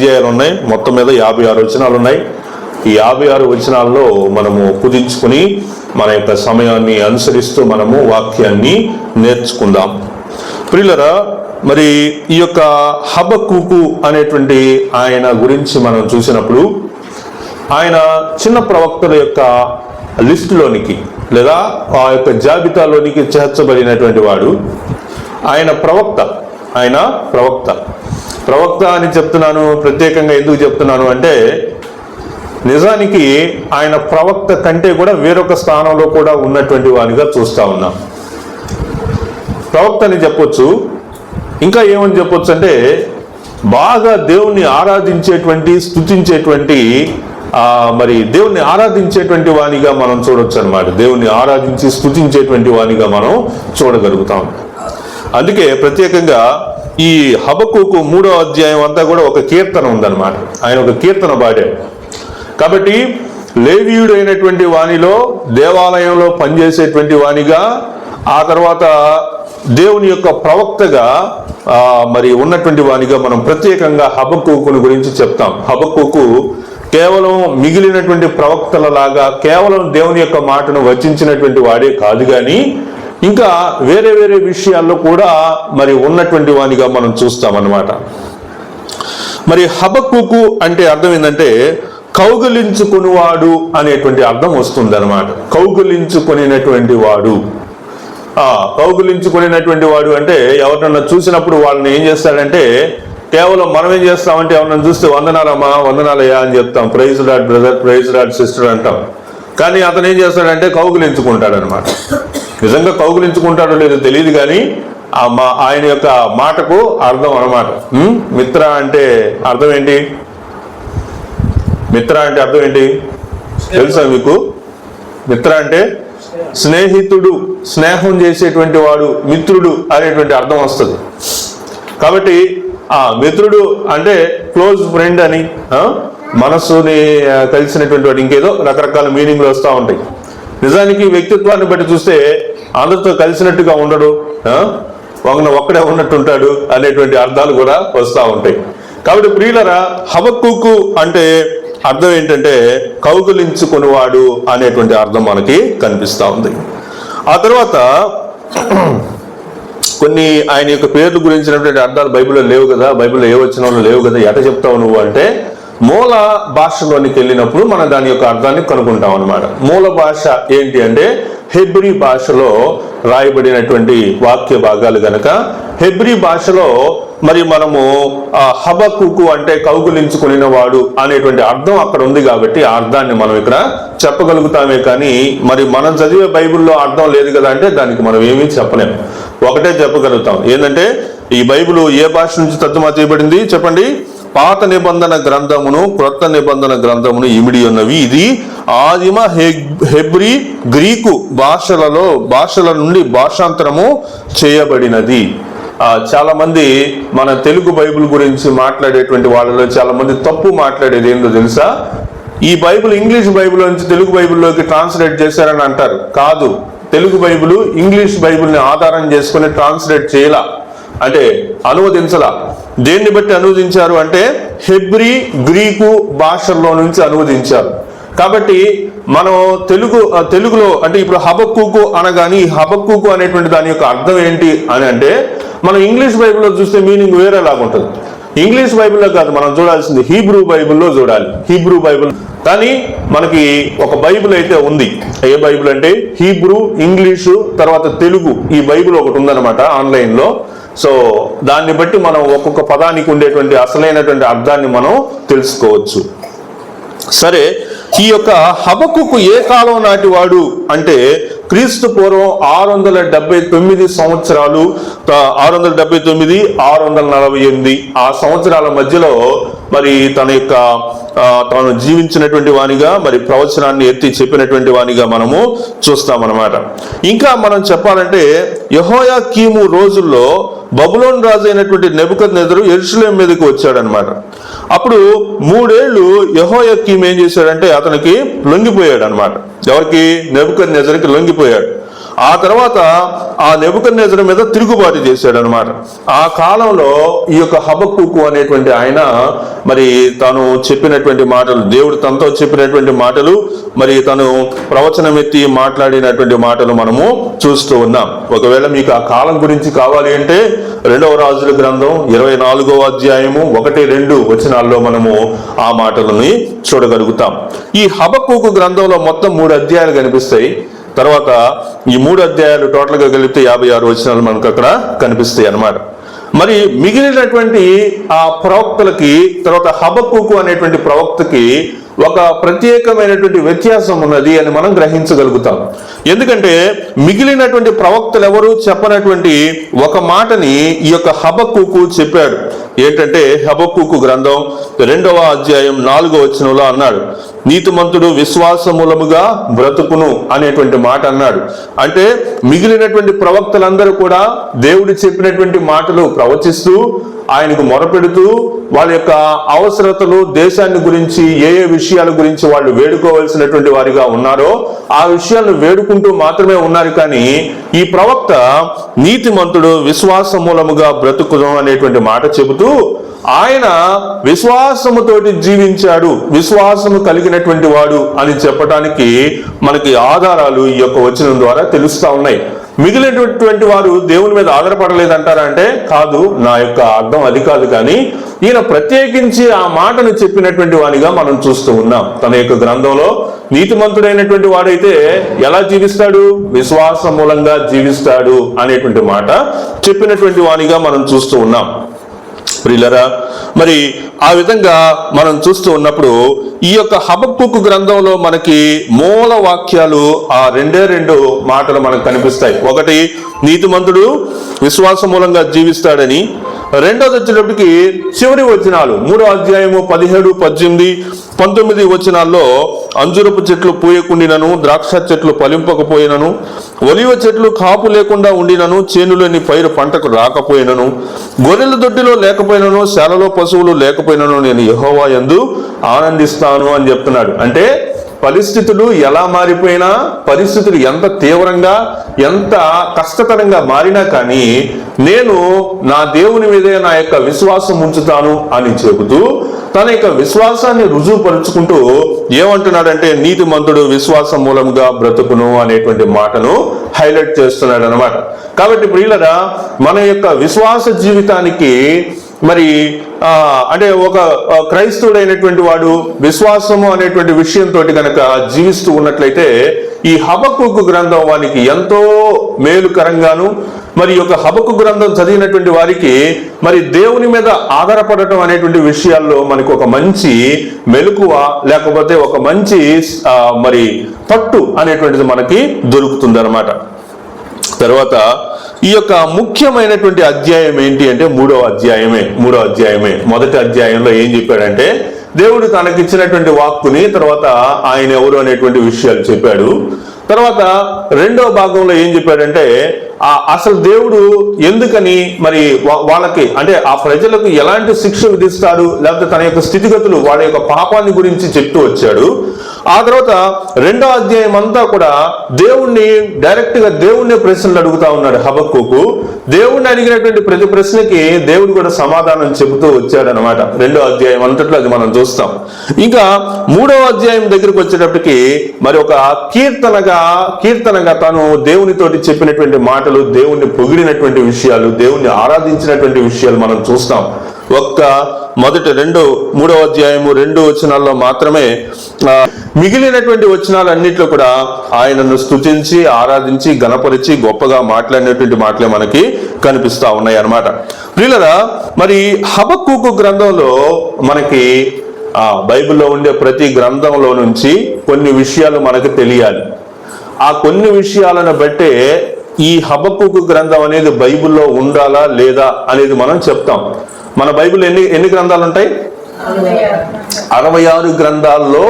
అధ్యాయాలు ఉన్నాయి, మొత్తం మీద 56 వచనాలు ఉన్నాయి. ఈ 56 వచనాల్లో మనము కుదించుకుని మన యొక్క సమయాన్ని అనుసరిస్తూ మనము వాక్యాన్ని నేర్చుకుందాం. ప్రియులరా, మరి ఈ యొక్క హబక్కూకు అనేటువంటి ఆయన గురించి మనం చూసినప్పుడు, ఆయన చిన్న ప్రవక్తల యొక్క లిస్టులోనికి లేదా ఆ యొక్క జాబితాలోనికి చేర్చబడినటువంటి వాడు. ఆయన ప్రవక్త అని చెప్తున్నాను. ప్రత్యేకంగా ఎందుకు చెప్తున్నాను అంటే, నిజానికి ఆయన ప్రవక్త కంటే కూడా వేరొక స్థానంలో కూడా ఉన్నటువంటి వాడిగా చూస్తా ఉన్నాం. ప్రవక్త అని చెప్పొచ్చు, ఇంకా ఏమని చెప్పొచ్చు అంటే బాగా దేవుణ్ణి ఆరాధించేటువంటి, స్తుతించేటువంటి, మరి దేవుణ్ణి ఆరాధించేటువంటి వానిగా మనం చూడొచ్చు అనమాట. దేవుణ్ణి ఆరాధించి స్తుతించేటువంటి వానిగా మనం చూడగలుగుతాం. అందుకే ప్రత్యేకంగా ఈ హబక్కూకు 3వ అధ్యాయం అంతా కూడా ఒక కీర్తన ఉందన్నమాట. ఆయన ఒక కీర్తన పాడాడు. కాబట్టి లేవీయుడు అయినటువంటి వానిలో, దేవాలయంలో పనిచేసేటువంటి వానిగా, ఆ తర్వాత దేవుని యొక్క ప్రవక్తగా మరి ఉన్నటువంటి వానిగా మనం ప్రత్యేకంగా హబక్కూకుని గురించి చెప్తాం. హబక్కూకు కేవలం మిగిలినటువంటి ప్రవక్తల లాగా కేవలం దేవుని యొక్క మాటను వచించినటువంటి వాడే కాదు, కానీ ఇంకా వేరే వేరే విషయాల్లో కూడా మరి ఉన్నటువంటి వానిగా మనం చూస్తామన్నమాట. మరి హబక్కూకు అంటే అర్థం ఏంటంటే కౌగిలించుకునివాడు అనేటువంటి అర్థం వస్తుంది అనమాట. కౌగిలించుకునేటువంటి వాడు. కౌగిలించుకునేటువంటి వాడు అంటే ఎవరినన్నా చూసినప్పుడు వాళ్ళని ఏం చేస్తాడంటే, కేవలం మనం ఏం చేస్తామంటే ఎవరినన్నా చూస్తే వందనాలమ్మా, వందనాలయ్యా అని చెప్తాం, praise lord brother, praise lord sister అంటాం. కానీ అతను ఏం చేస్తాడంటే కౌగిలించుకుంటాడు అనమాట. నిజంగా కౌగిలించుకుంటాడో లేదో తెలియదు, కానీ ఆయన యొక్క మాటకు అర్థం అనమాట. మిత్ర అంటే అర్థం ఏంటి? మిత్ర అంటే అర్థం ఏంటి తెలుసా మీకు? మిత్ర అంటే స్నేహితుడు, స్నేహం చేసేటువంటి వాడు, మిత్రుడు అనేటువంటి అర్థం వస్తుంది. కాబట్టి మిత్రుడు అంటే క్లోజ్ ఫ్రెండ్ అని, మనస్సుని కలిసినటువంటి వాడు, ఇంకేదో రకరకాల మీనింగ్లు వస్తూ ఉంటాయి. నిజానికి వ్యక్తిత్వాన్ని బట్టి చూస్తే అందరితో కలిసినట్టుగా ఉండడు, ఒక్కడే ఉన్నట్టుంటాడు అనేటువంటి అర్థాలు కూడా వస్తూ ఉంటాయి. కాబట్టి ప్రియులరా, హబక్కూకు అంటే అర్థం ఏంటంటే కౌగిలించుకునివాడు అనేటువంటి అర్థం మనకి కనిపిస్తూ ఉంది. ఆ తర్వాత కొన్ని ఆయన యొక్క పేర్లు గురించినటువంటి అర్థాలు బైబిల్లో లేవు కదా, బైబిల్లో ఏ వచనంలో లేవు కదా, ఎట చెప్తావు నువ్వు అంటే మూల భాషలోనికి వెళ్ళినప్పుడు మనం దాని యొక్క అర్థాన్ని కనుక్కుంటాం అనమాట. మూల భాష ఏంటి అంటే హెబ్రీ భాషలో రాయబడినటువంటి వాక్య భాగాలు గనక హెబ్రీ భాషలో మరి మనము హబక్కూకు అంటే కౌగిలించుకునిన వాడు అనేటువంటి అర్థం అక్కడ ఉంది కాబట్టి ఆ అర్థాన్ని మనం ఇక్కడ చెప్పగలుగుతామే, కానీ మరి మనం చదివే బైబిల్లో అర్థం లేదు కదా అంటే దానికి మనం ఏమీ చెప్పలేము. ఒకటే చెప్పగలుగుతాం, ఏంటంటే ఈ బైబిల్ ఏ భాష నుంచి తర్జుమా చేయబడింది చెప్పండి? పాత నిబంధన గ్రంథమును క్రొత్త నిబంధన గ్రంథమును ఇమిడి ఉన్నవి. ఇది ఆదిమ హెబ్రీ గ్రీకు భాషల నుండి భాషాంతరము చేయబడినది. చాలా మంది మన తెలుగు బైబిల్ గురించి మాట్లాడేటువంటి వాళ్ళలో చాలా మంది తప్పు మాట్లాడేది ఏందో తెలుసా? ఈ బైబిల్ ఇంగ్లీష్ బైబిల్ నుంచి తెలుగు బైబిల్లోకి ట్రాన్స్లేట్ చేశారని అంటారు. కాదు, తెలుగు బైబిల్ ఇంగ్లీష్ బైబిల్ని ఆధారం చేసుకుని ట్రాన్స్లేట్ చేయలా, అంటే అనువదించలా. దేన్ని బట్టి అనువదించారు అంటే హెబ్రీ గ్రీకు భాషల్లో నుంచి అనువదించారు. కాబట్టి మనం తెలుగులో అంటే ఇప్పుడు హబక్కూకు అనగాని హబక్కూకు అనేటువంటి దాని యొక్క అర్థం ఏంటి అని అంటే మనం ఇంగ్లీష్ బైబిల్లో చూస్తే మీనింగ్ వేరేలాగా ఉంటుంది. ఇంగ్లీష్ బైబిల్లో కాదు మనం చూడాల్సింది, హీబ్రూ బైబిల్లో చూడాలి. హీబ్రూ బైబిల్ కానీ మనకి ఒక బైబిల్ అయితే ఉంది. ఏ బైబిల్ అంటే హీబ్రూ, ఇంగ్లీషు, తర్వాత తెలుగు, ఈ బైబిల్ ఒకటి ఉందన్నమాట ఆన్లైన్లో. సో దాన్ని బట్టి మనం ఒక్కొక్క పదానికి ఉండేటువంటి అసలైనటువంటి అర్థాన్ని మనం తెలుసుకోవచ్చు. సరే, ఈ యొక్క హబక్కూకు ఏ కాలం నాటి వాడు అంటే క్రీస్తు పూర్వం 679 సంవత్సరాలు, 679, 648 ఆ సంవత్సరాల మధ్యలో మరి తాను జీవించినటువంటి వానిగా మరి ప్రవచనాన్ని ఎత్తి చెప్పినటువంటి వానిగా మనము చూస్తామన్నమాట. ఇంకా మనం చెప్పాలంటే యెహోయాకీము రోజుల్లో బబులోను రాజు అయినటువంటి నెబుకద్నెజరు యెరూషలేము మీదకి వచ్చాడనమాట. అప్పుడు 3 ఏళ్ళు యెహోయాకీము ఏం చేశాడంటే అతనికి లొంగిపోయాడు అనమాట. ఎవరికి? నెబుకద్నెజరుకి లొంగిపోయాడు. ఆ తర్వాత ఆ నెబుకద్నెజరు మీద తిరుగుబాటు చేశాడు అనమాట. ఆ కాలంలో ఈ యొక్క హబక్కూకు అనేటువంటి ఆయన మరి తను చెప్పినటువంటి మాటలు, దేవుడు తనతో చెప్పినటువంటి మాటలు, మరి తను ప్రవచనం ఎత్తి మాట్లాడినటువంటి మాటలు మనము చూస్తూ ఉన్నాం. ఒకవేళ మీకు ఆ కాలం గురించి కావాలి అంటే 2వ రాజుల గ్రంథం 24వ అధ్యాయము 1-2 వచనాల్లో మనము ఆ మాటలని చూడగలుగుతాం. ఈ హబక్కూకు గ్రంథంలో మొత్తం 3 అధ్యాయాలు కనిపిస్తాయి. తర్వాత ఈ 3 అధ్యాయాలు టోటల్ గా కలిపితే 56 వచనాలు మనకు అక్కడ కనిపిస్తాయి అన్నమాట. మరి మిగిలినటువంటి ఆ ప్రవక్తలకి, తర్వాత హబక్కూకు అనేటువంటి ప్రవక్తకి ఒక ప్రత్యేకమైనటువంటి వ్యత్యాసం ఉన్నది అని మనం గ్రహించగలుగుతాం. ఎందుకంటే మిగిలినటువంటి ప్రవక్తలు ఎవరు చెప్పనటువంటి ఒక మాటని ఈ యొక్క హబక్కూకు చెప్పాడు. ఏంటంటే హబక్కూకు గ్రంథం 2వ అధ్యాయం 4వ వచనంలో అన్నాడు, నీతిమంతుడు విశ్వాసమూలముగా బ్రతుకును అనేటువంటి మాట అన్నాడు. అంటే మిగిలినటువంటి ప్రవక్తలందరూ కూడా దేవుడు చెప్పినటువంటి మాటలు ప్రవచిస్తూ, ఆయనకు మొరపెడుతూ, వాళ్ళ యొక్క అవసరతలు, దేశాన్ని గురించి ఏ విషయాల గురించి వాళ్ళు వేడుకోవాల్సినటువంటి వారిగా ఉన్నారో ఆ విషయాలను వేడుకుంటూ మాత్రమే ఉన్నారు. కానీ ఈ ప్రవక్త నీతిమంతుడు విశ్వాసమూలముగా బ్రతుకును అనేటువంటి మాట చెబుతూ ఆయన విశ్వాసముతోటి జీవించాడు, విశ్వాసము కలిగినటువంటి వాడు అని చెప్పడానికి మనకి ఆధారాలు ఈ యొక్క వచనం ద్వారా తెలుస్తా ఉన్నాయి. మిగిలినటువంటి వారు దేవుని మీద ఆధారపడలేదంటారా అంటే కాదు, నా యొక్క అర్థం అది కాదు. కానీ ఈయన ప్రత్యేకించి ఆ మాటను చెప్పినటువంటి వానిగా మనం చూస్తూ ఉన్నాం. తన యొక్క గ్రంథంలో నీతిమంతుడైనటువంటి వాడైతే ఎలా జీవిస్తాడు, విశ్వాస మూలంగా జీవిస్తాడు అనేటువంటి మాట చెప్పినటువంటి వానిగా మనం చూస్తూ ఉన్నాం. ప్రియులరా, మరి ఆ విధంగా మనం చూస్తూ ఉన్నప్పుడు ఈ యొక్క హబక్కూకు గ్రంథంలో మనకి మూల వాక్యాలు ఆ 2 మాటలు మనకు కనిపిస్తాయి. ఒకటి, నీతిమంతుడు విశ్వాస మూలంగా జీవిస్తాడని. రెండోది వచ్చేటప్పటికి చివరి వచనాలు 3వ అధ్యాయము 17, 18, 19 వచనాల్లో అంజురపు చెట్లు పూయకుండినను, ద్రాక్ష చెట్లు ఫలింపకపోయినను, ఒలివ చెట్లు కాపు లేకుండా ఉండినను, చేనులోని పైరు పంటకు రాకపోయినను, గొర్రెల దొడ్డిలో లేకపోయినను, శాలలో పశువులు లేకపోయినను, నేను యెహోవా యందు ఆనందిస్తాను అని చెప్తున్నాడు. అంటే పరిస్థితులు ఎలా మారిపోయినా, పరిస్థితులు ఎంత తీవ్రంగా, ఎంత కష్టతరంగా మారినా కానీ నేను నా దేవుని మీదే నా యొక్క విశ్వాసం ఉంచుతాను అని చెబుతూ తన యొక్క విశ్వాసాన్ని రుజువుపరుచుకుంటూ ఏమంటున్నాడంటే నీతిమంతుడు విశ్వాసం మూలంగా బ్రతుకును అనేటువంటి మాటను హైలైట్ చేస్తున్నాడు అనమాట. కాబట్టి ప్రియులరా, మన యొక్క విశ్వాస జీవితానికి మరి అంటే ఒక క్రైస్తవుడైనటువంటి వాడు విశ్వాసము అనేటువంటి విషయంతో కనుక జీవిస్తూ ఉన్నట్లయితే ఈ హబక్కూకు గ్రంథం వానికి ఎంతో మేలుకరంగాను, మరి యొక్క హబక్కూకు గ్రంథం చదివినటువంటి వారికి మరి దేవుని మీద ఆధారపడటం అనేటువంటి విషయాల్లో మనకు ఒక మంచి మెలకువ, లేకపోతే ఒక మంచి మరి పట్టు అనేటువంటిది మనకి దొరుకుతుంది అన్నమాట. తర్వాత ఈ యొక్క ముఖ్యమైనటువంటి అధ్యాయం ఏంటి అంటే 3వ అధ్యాయమే. మొదటి అధ్యాయంలో ఏం చెప్పాడంటే దేవుడు తనకిచ్చినటువంటి వాక్కుని, తర్వాత ఆయన ఎవరు అనేటువంటి విషయాలు చెప్పాడు. తర్వాత 2వ భాగంలో ఏం చెప్పాడంటే అసలు దేవుడు ఎందుకని మరి వాళ్ళకి అంటే ఆ ప్రజలకు ఎలాంటి శిక్ష విధిస్తాడు, లేకపోతే తన యొక్క స్థితిగతులు, వాళ్ళ యొక్క పాపాన్ని గురించి చెప్తూ వచ్చాడు. ఆ తర్వాత 2వ అధ్యాయం అంతా కూడా దేవుణ్ణి డైరెక్ట్ గా దేవుణ్ణి ప్రశ్నలు అడుగుతా ఉన్నాడు హబక్కూకు. దేవుణ్ణి అడిగినటువంటి ప్రతి ప్రశ్నకి దేవుడు కూడా సమాధానం చెబుతూ వచ్చాడు అనమాట. 2వ అధ్యాయం అంతట్లో అది మనం చూస్తాం. ఇంకా 3వ అధ్యాయం దగ్గరికి వచ్చేటప్పటికి మరి ఒక కీర్తనగా తాను దేవునితోటి చెప్పినటువంటి మాటలు, దేవుణ్ణి పొగిడినటువంటి విషయాలు, దేవుణ్ణి ఆరాధించినటువంటి విషయాలు మనం చూస్తాం. మొదటి 3వ అధ్యాయము 2 వచనాల్లో మాత్రమే. మిగిలినటువంటి వచనాలన్నిట్లో కూడా ఆయనను స్తుతించి, ఆరాధించి, గణపరిచి, గొప్పగా మాట్లాడినటువంటి మాటలే మనకి కనిపిస్తా ఉన్నాయి అన్నమాట. ప్రియులరా, మరి హబక్కూకు గ్రంథంలో మనకి బైబిల్లో ఉండే ప్రతి గ్రంథంలో నుంచి కొన్ని విషయాలు మనకు తెలియాలి. ఆ కొన్ని విషయాలను బట్టే ఈ హబక్కూకు గ్రంథం అనేది బైబిల్లో ఉండాలా లేదా అనేది మనం చెప్తాం. మన బైబిల్ ఎన్ని గ్రంథాలు ఉంటాయి? 66 గ్రంథాల్లో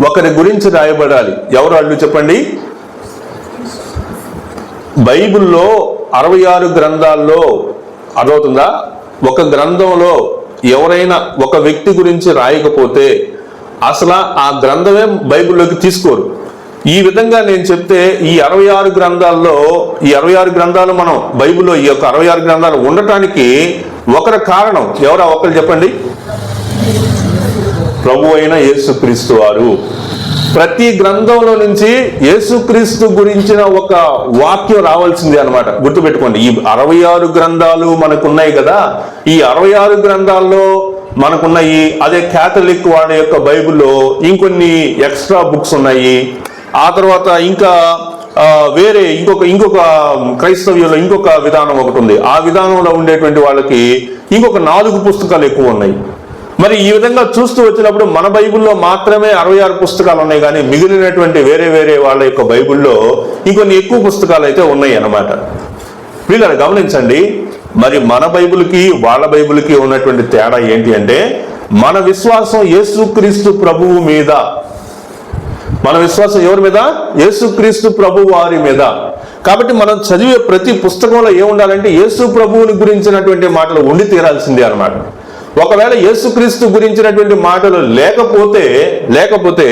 ఒకరి గురించి రాయబడాలి. ఎవరు అడ్డు చెప్పండి? బైబిల్లో 66 గ్రంథాల్లో అర్థమవుతుందా? ఒక గ్రంథంలో ఎవరైనా ఒక వ్యక్తి గురించి రాయకపోతే అసలు ఆ గ్రంథమే బైబిల్లోకి తీసుకోరు. ఈ విధంగా నేను చెప్తే ఈ 66 గ్రంథాల్లో ఈ 66 గ్రంథాలు మనం బైబిల్లో ఈ యొక్క 66 గ్రంథాలు ఉండటానికి ఒకరి కారణం ఎవరా ఒకరు చెప్పండి? ప్రభు అయిన యేసుక్రీస్తు వారు. ప్రతి గ్రంథంలో నుంచి యేసుక్రీస్తు గురించిన ఒక వాక్యం రావాల్సిందే అన్నమాట. గుర్తుపెట్టుకోండి, ఈ 66 గ్రంథాలు మనకున్నాయి కదా, ఈ 66 గ్రంథాల్లో మనకున్నాయి. అదే క్యాథలిక్ వాళ్ళ యొక్క బైబిల్లో ఇంకొన్ని ఎక్స్ట్రా బుక్స్ ఉన్నాయి. ఆ తర్వాత ఇంకా వేరే ఇంకొక క్రైస్తవ్యంలో ఇంకొక విధానం ఒకటి ఉంది. ఆ విధానంలో ఉండేటువంటి వాళ్ళకి ఇంకొక 4 పుస్తకాలు ఎక్కువ ఉన్నాయి. మరి ఈ విధంగా చూస్తూ వచ్చినప్పుడు మన బైబిల్లో మాత్రమే 66 పుస్తకాలు ఉన్నాయి, కానీ మిగిలినటువంటి వేరే వాళ్ళ యొక్క బైబిల్లో ఇంకొన్ని ఎక్కువ పుస్తకాలు అయితే ఉన్నాయి అన్నమాట. వీళ్ళని గమనించండి. మరి మన బైబిల్కి వాళ్ళ బైబిల్కి ఉన్నటువంటి తేడా ఏంటి అంటే, మన విశ్వాసం యేసుక్రీస్తు ప్రభువు మీద. మన విశ్వాసం ఎవరి మీద? యేసుక్రీస్తు ప్రభు వారి మీద. కాబట్టి మనం చదివే ప్రతి పుస్తకంలో ఏముండాలంటే యేసు ప్రభువుని గురించినటువంటి మాటలు ఉండి తీరాల్సిందే అన్నమాట. ఒకవేళ యేసుక్రీస్తు గురించినటువంటి మాటలు లేకపోతే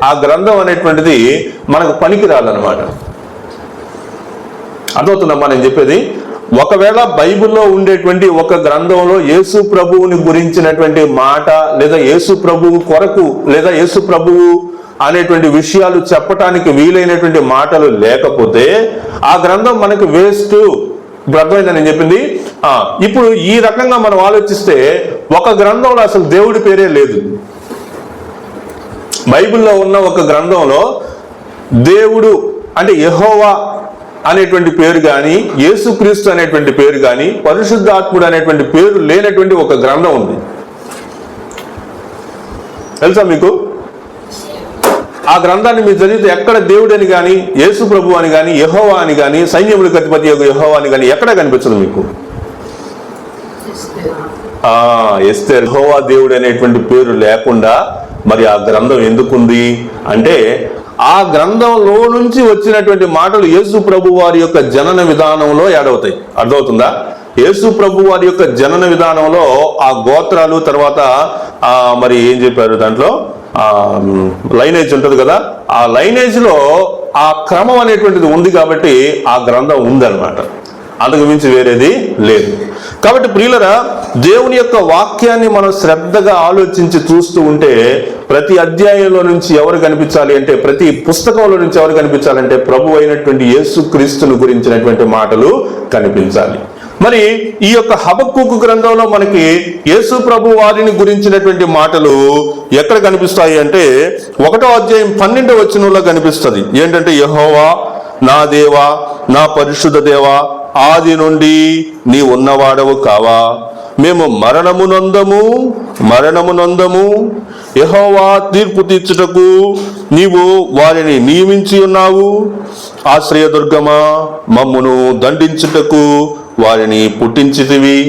ఆ గ్రంథం అనేటువంటిది మనకు పనికి రాదన్నమాట. అర్థమవుతుందమ్మా నేను చెప్పేది? ఒకవేళ బైబిల్లో ఉండేటువంటి ఒక గ్రంథంలో యేసు ప్రభువుని గురించినటువంటి మాట, లేదా యేసు ప్రభువు కొరకు, లేదా యేసు ప్రభువు అనేటువంటి విషయాలు చెప్పటానికి వీలైనటువంటి మాటలు లేకపోతే ఆ గ్రంథం మనకు వేస్ట్. ఇప్పుడు అర్థమైందని నేను చెప్పింది. ఇప్పుడు ఈ రకంగా మనం ఆలోచిస్తే ఒక గ్రంథంలో అసలు దేవుడి పేరే లేదు. బైబిల్లో ఉన్న ఒక గ్రంథంలో దేవుడు అంటే యెహోవా అనేటువంటి పేరు కానీ, యేసుక్రీస్తు అనేటువంటి పేరు కానీ, పరిశుద్ధాత్ముడు అనేటువంటి పేరు లేనటువంటి ఒక గ్రంథం ఉంది. తెలుసా మీకు? ఆ గ్రంథాన్ని మీరు చదివితే ఎక్కడ దేవుడు అని కానీ, యేసు ప్రభు అని కానీ, యెహోవా అని కానీ, సైన్యములకు అధిపతి యెహోవా అని కానీ ఎక్కడ కనిపించదు మీకు. ఎస్తేర్ యెహోవా దేవుడు అనేటువంటి పేరు లేకుండా మరి ఆ గ్రంథం ఎందుకుంది అంటే, ఆ గ్రంథంలో నుంచి వచ్చినటువంటి మాటలు యేసు ప్రభు వారి యొక్క జనన విధానంలో యాడవుతాయి. అర్థమవుతుందా? యేసు ప్రభు వారి యొక్క జనన విధానంలో ఆ గోత్రాలు, తర్వాత మరి ఏం చెప్పారు దాంట్లో లైనేజ్ ఉంటుంది కదా, ఆ లైనేజ్ లో ఆ క్రమం అనేటువంటిది ఉంది కాబట్టి ఆ గ్రంథం ఉందన్నమాట. అంతకు మించి వేరేది లేదు. కాబట్టి ప్రియులరా, దేవుని యొక్క వాక్యాన్ని మనం శ్రద్ధగా ఆలోచించి చూస్తూ ఉంటే ప్రతి అధ్యాయంలో నుంచి ఎవరు కనిపించాలి అంటే, ప్రతి పుస్తకంలో నుంచి ఎవరు కనిపించాలంటే ప్రభు అయినటువంటి యేసుక్రీస్తుని గురించినటువంటి మాటలు కనిపించాలి. మరి ఈ యొక్క హబక్కూకు గ్రంథంలో మనకి యేసు ప్రభు వారిని గురించినటువంటి మాటలు ఎక్కడ కనిపిస్తాయి అంటే 1వ అధ్యాయం 12వ వచనంలో కనిపిస్తుంది. ఏంటంటే, యెహోవా నా దేవా, నా పరిశుద్ధ దేవా, ఆది నుండి నీ ఉన్నవాడవు కావా, మేము మరణమునందము. యెహోవా తీర్పు తీర్చుటకు నీవు వారిని నియమించి ఉన్నావు. ఆశ్రయదుర్గమా, మమ్మును దండించుటకు వారిని పుట్టించితివి.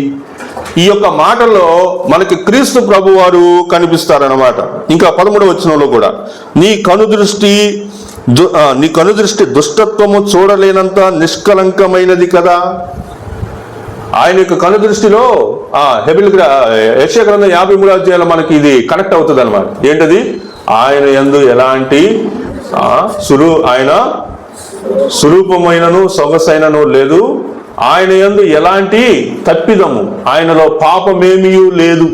ఈ యొక్క మాటల్లో మనకి క్రీస్తు ప్రభు వారు కనిపిస్తారన్నమాట. ఇంకా 13వ వచనంలో కూడా నీ కనుదృష్టి దుష్టత్వము చూడలేనంత నిష్కలంకమైనది కదా. ఆయన యొక్క కనుదృష్టిలో యెషయా గ్రంథం 53వ అధ్యాయంలో మనకి ఇది కనెక్ట్ అవుతుంది అనమాట. ఏంటది? ఆయన యందు ఎలాంటి ఆయన స్వరూపమైనను సొగసైనను లేదు, ఆయన యందు ఎలాంటి తప్పిదము, ఆయనలో పాపమేమీ లేదు,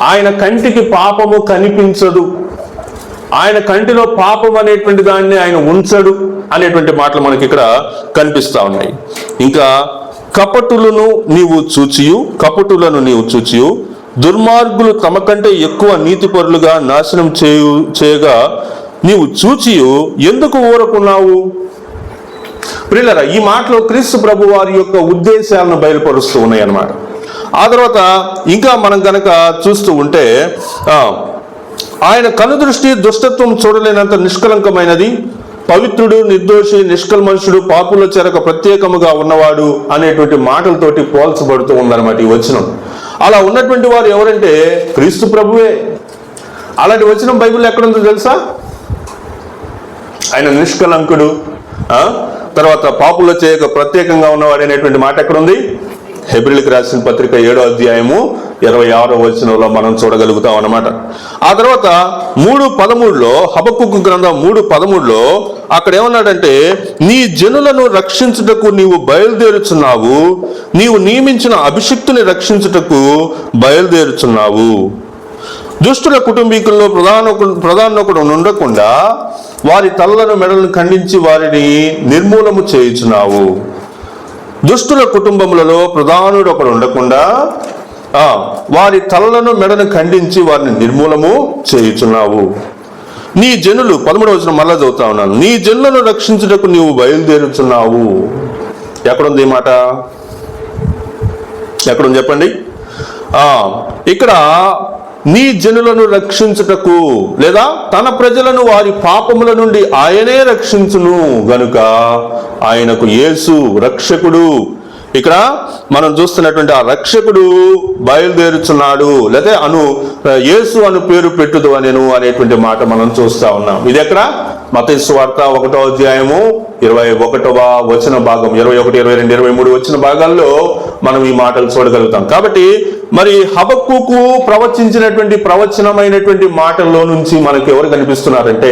ఆయన కంటికి పాపము కనిపించదు, ఆయన కంటిలో పాపం అనేటువంటి దాన్ని ఆయన ఉంచడు అనేటువంటి మాటలు మనకి ఇక్కడ కనిపిస్తా ఉన్నాయి. ఇంకా కపటులను నీవు చూచియు దుర్మార్గులు తమ కంటే ఎక్కువ నీతిపరులుగా నాశనం చేయగా నీవు చూచియు ఎందుకు ఊరకున్నావు? ప్రియులారా, ఈ మాటలో క్రీస్తు ప్రభు వారి యొక్క ఉద్దేశాలను బయలుపరుస్తూ ఉన్నాయి అన్నమాట. ఆ తర్వాత ఇంకా మనం కనుక చూస్తూ ఉంటే ఆయన కనుదృష్టి దుష్టత్వం చూడలేనంత నిష్కలంకమైనది, పవిత్రుడు, నిర్దోషి, నిష్కల్మషుడు, పాపుల చెరక ప్రత్యేకముగా ఉన్నవాడు అనేటువంటి మాటలతోటి పోల్చబడుతూ ఉందన్నమాట ఈ వచనం. అలా ఉన్నటువంటి వారు ఎవరంటే క్రీస్తు ప్రభువే. అలాంటి వచనం బైబిల్లో ఎక్కడుందో తెలుసా? ఆయన నిష్కలంకుడు, తర్వాత పాపుల చేయక ప్రత్యేకంగా ఉన్నవాడు అనేటువంటి మాట ఎక్కడుంది? హెబ్రీయులకు రాసిన పత్రిక 7వ అధ్యాయము 26వ వచనంలో మనం చూడగలుగుతాం అన్నమాట. ఆ తర్వాత 3:13 హబక్కూకు గ్రంథం 3:13 అక్కడ ఏమన్నాడంటే, నీ జనులను రక్షించుటకు నీవు బయలుదేరుచున్నావు, నీవు నియమించిన అభిషిక్తుని రక్షించుటకు బయలుదేరుచున్నావు. దుష్టుల కుటుంబీకుల్లో ప్రధానొకడు ఉండకుండా వారి తలలను మెడలను ఖండించి వారిని నిర్మూలము చేయుచున్నావు. దుష్టుల కుటుంబములలో ప్రధానుడు ఒకడు ఉండకుండా వారి తలలను మెడను ఖండించి వారిని నిర్మూలము చేయుచున్నావు. నీ జనులు 13వ వచనం మళ్ళా చదువుతా ఉన్నాను. నీ జనులను రక్షించుటకు నీవు బయలుదేరుచున్నావు. ఎక్కడుంది ఈ మాట? ఎక్కడుంది చెప్పండి? ఇక్కడ నీ జనులను రక్షించుటకు, లేదా తన ప్రజలను వారి పాపముల నుండి ఆయనే రక్షించును గనుక ఆయనకు యేసు రక్షకుడు. ఇక్కడ మనం చూస్తున్నటువంటి ఆ రక్షకుడు బయలుదేరుచున్నాడు, లేదా యేసు అను పేరు పెట్టుదు అనేను అనేటువంటి మాట మనం చూస్తా ఉన్నాం. ఇది ఎక్కడ? మత్తయి సువార్త 1వ అధ్యాయము 21వ వచన భాగం, 21, 22, 23 వచ్చిన భాగాల్లో మనం ఈ మాటలు చూడగలుగుతాం. కాబట్టి మరి హబక్కూకు ప్రవచించినటువంటి ప్రవచనమైనటువంటి మాటల్లో నుంచి మనకి ఎవరు కనిపిస్తున్నారంటే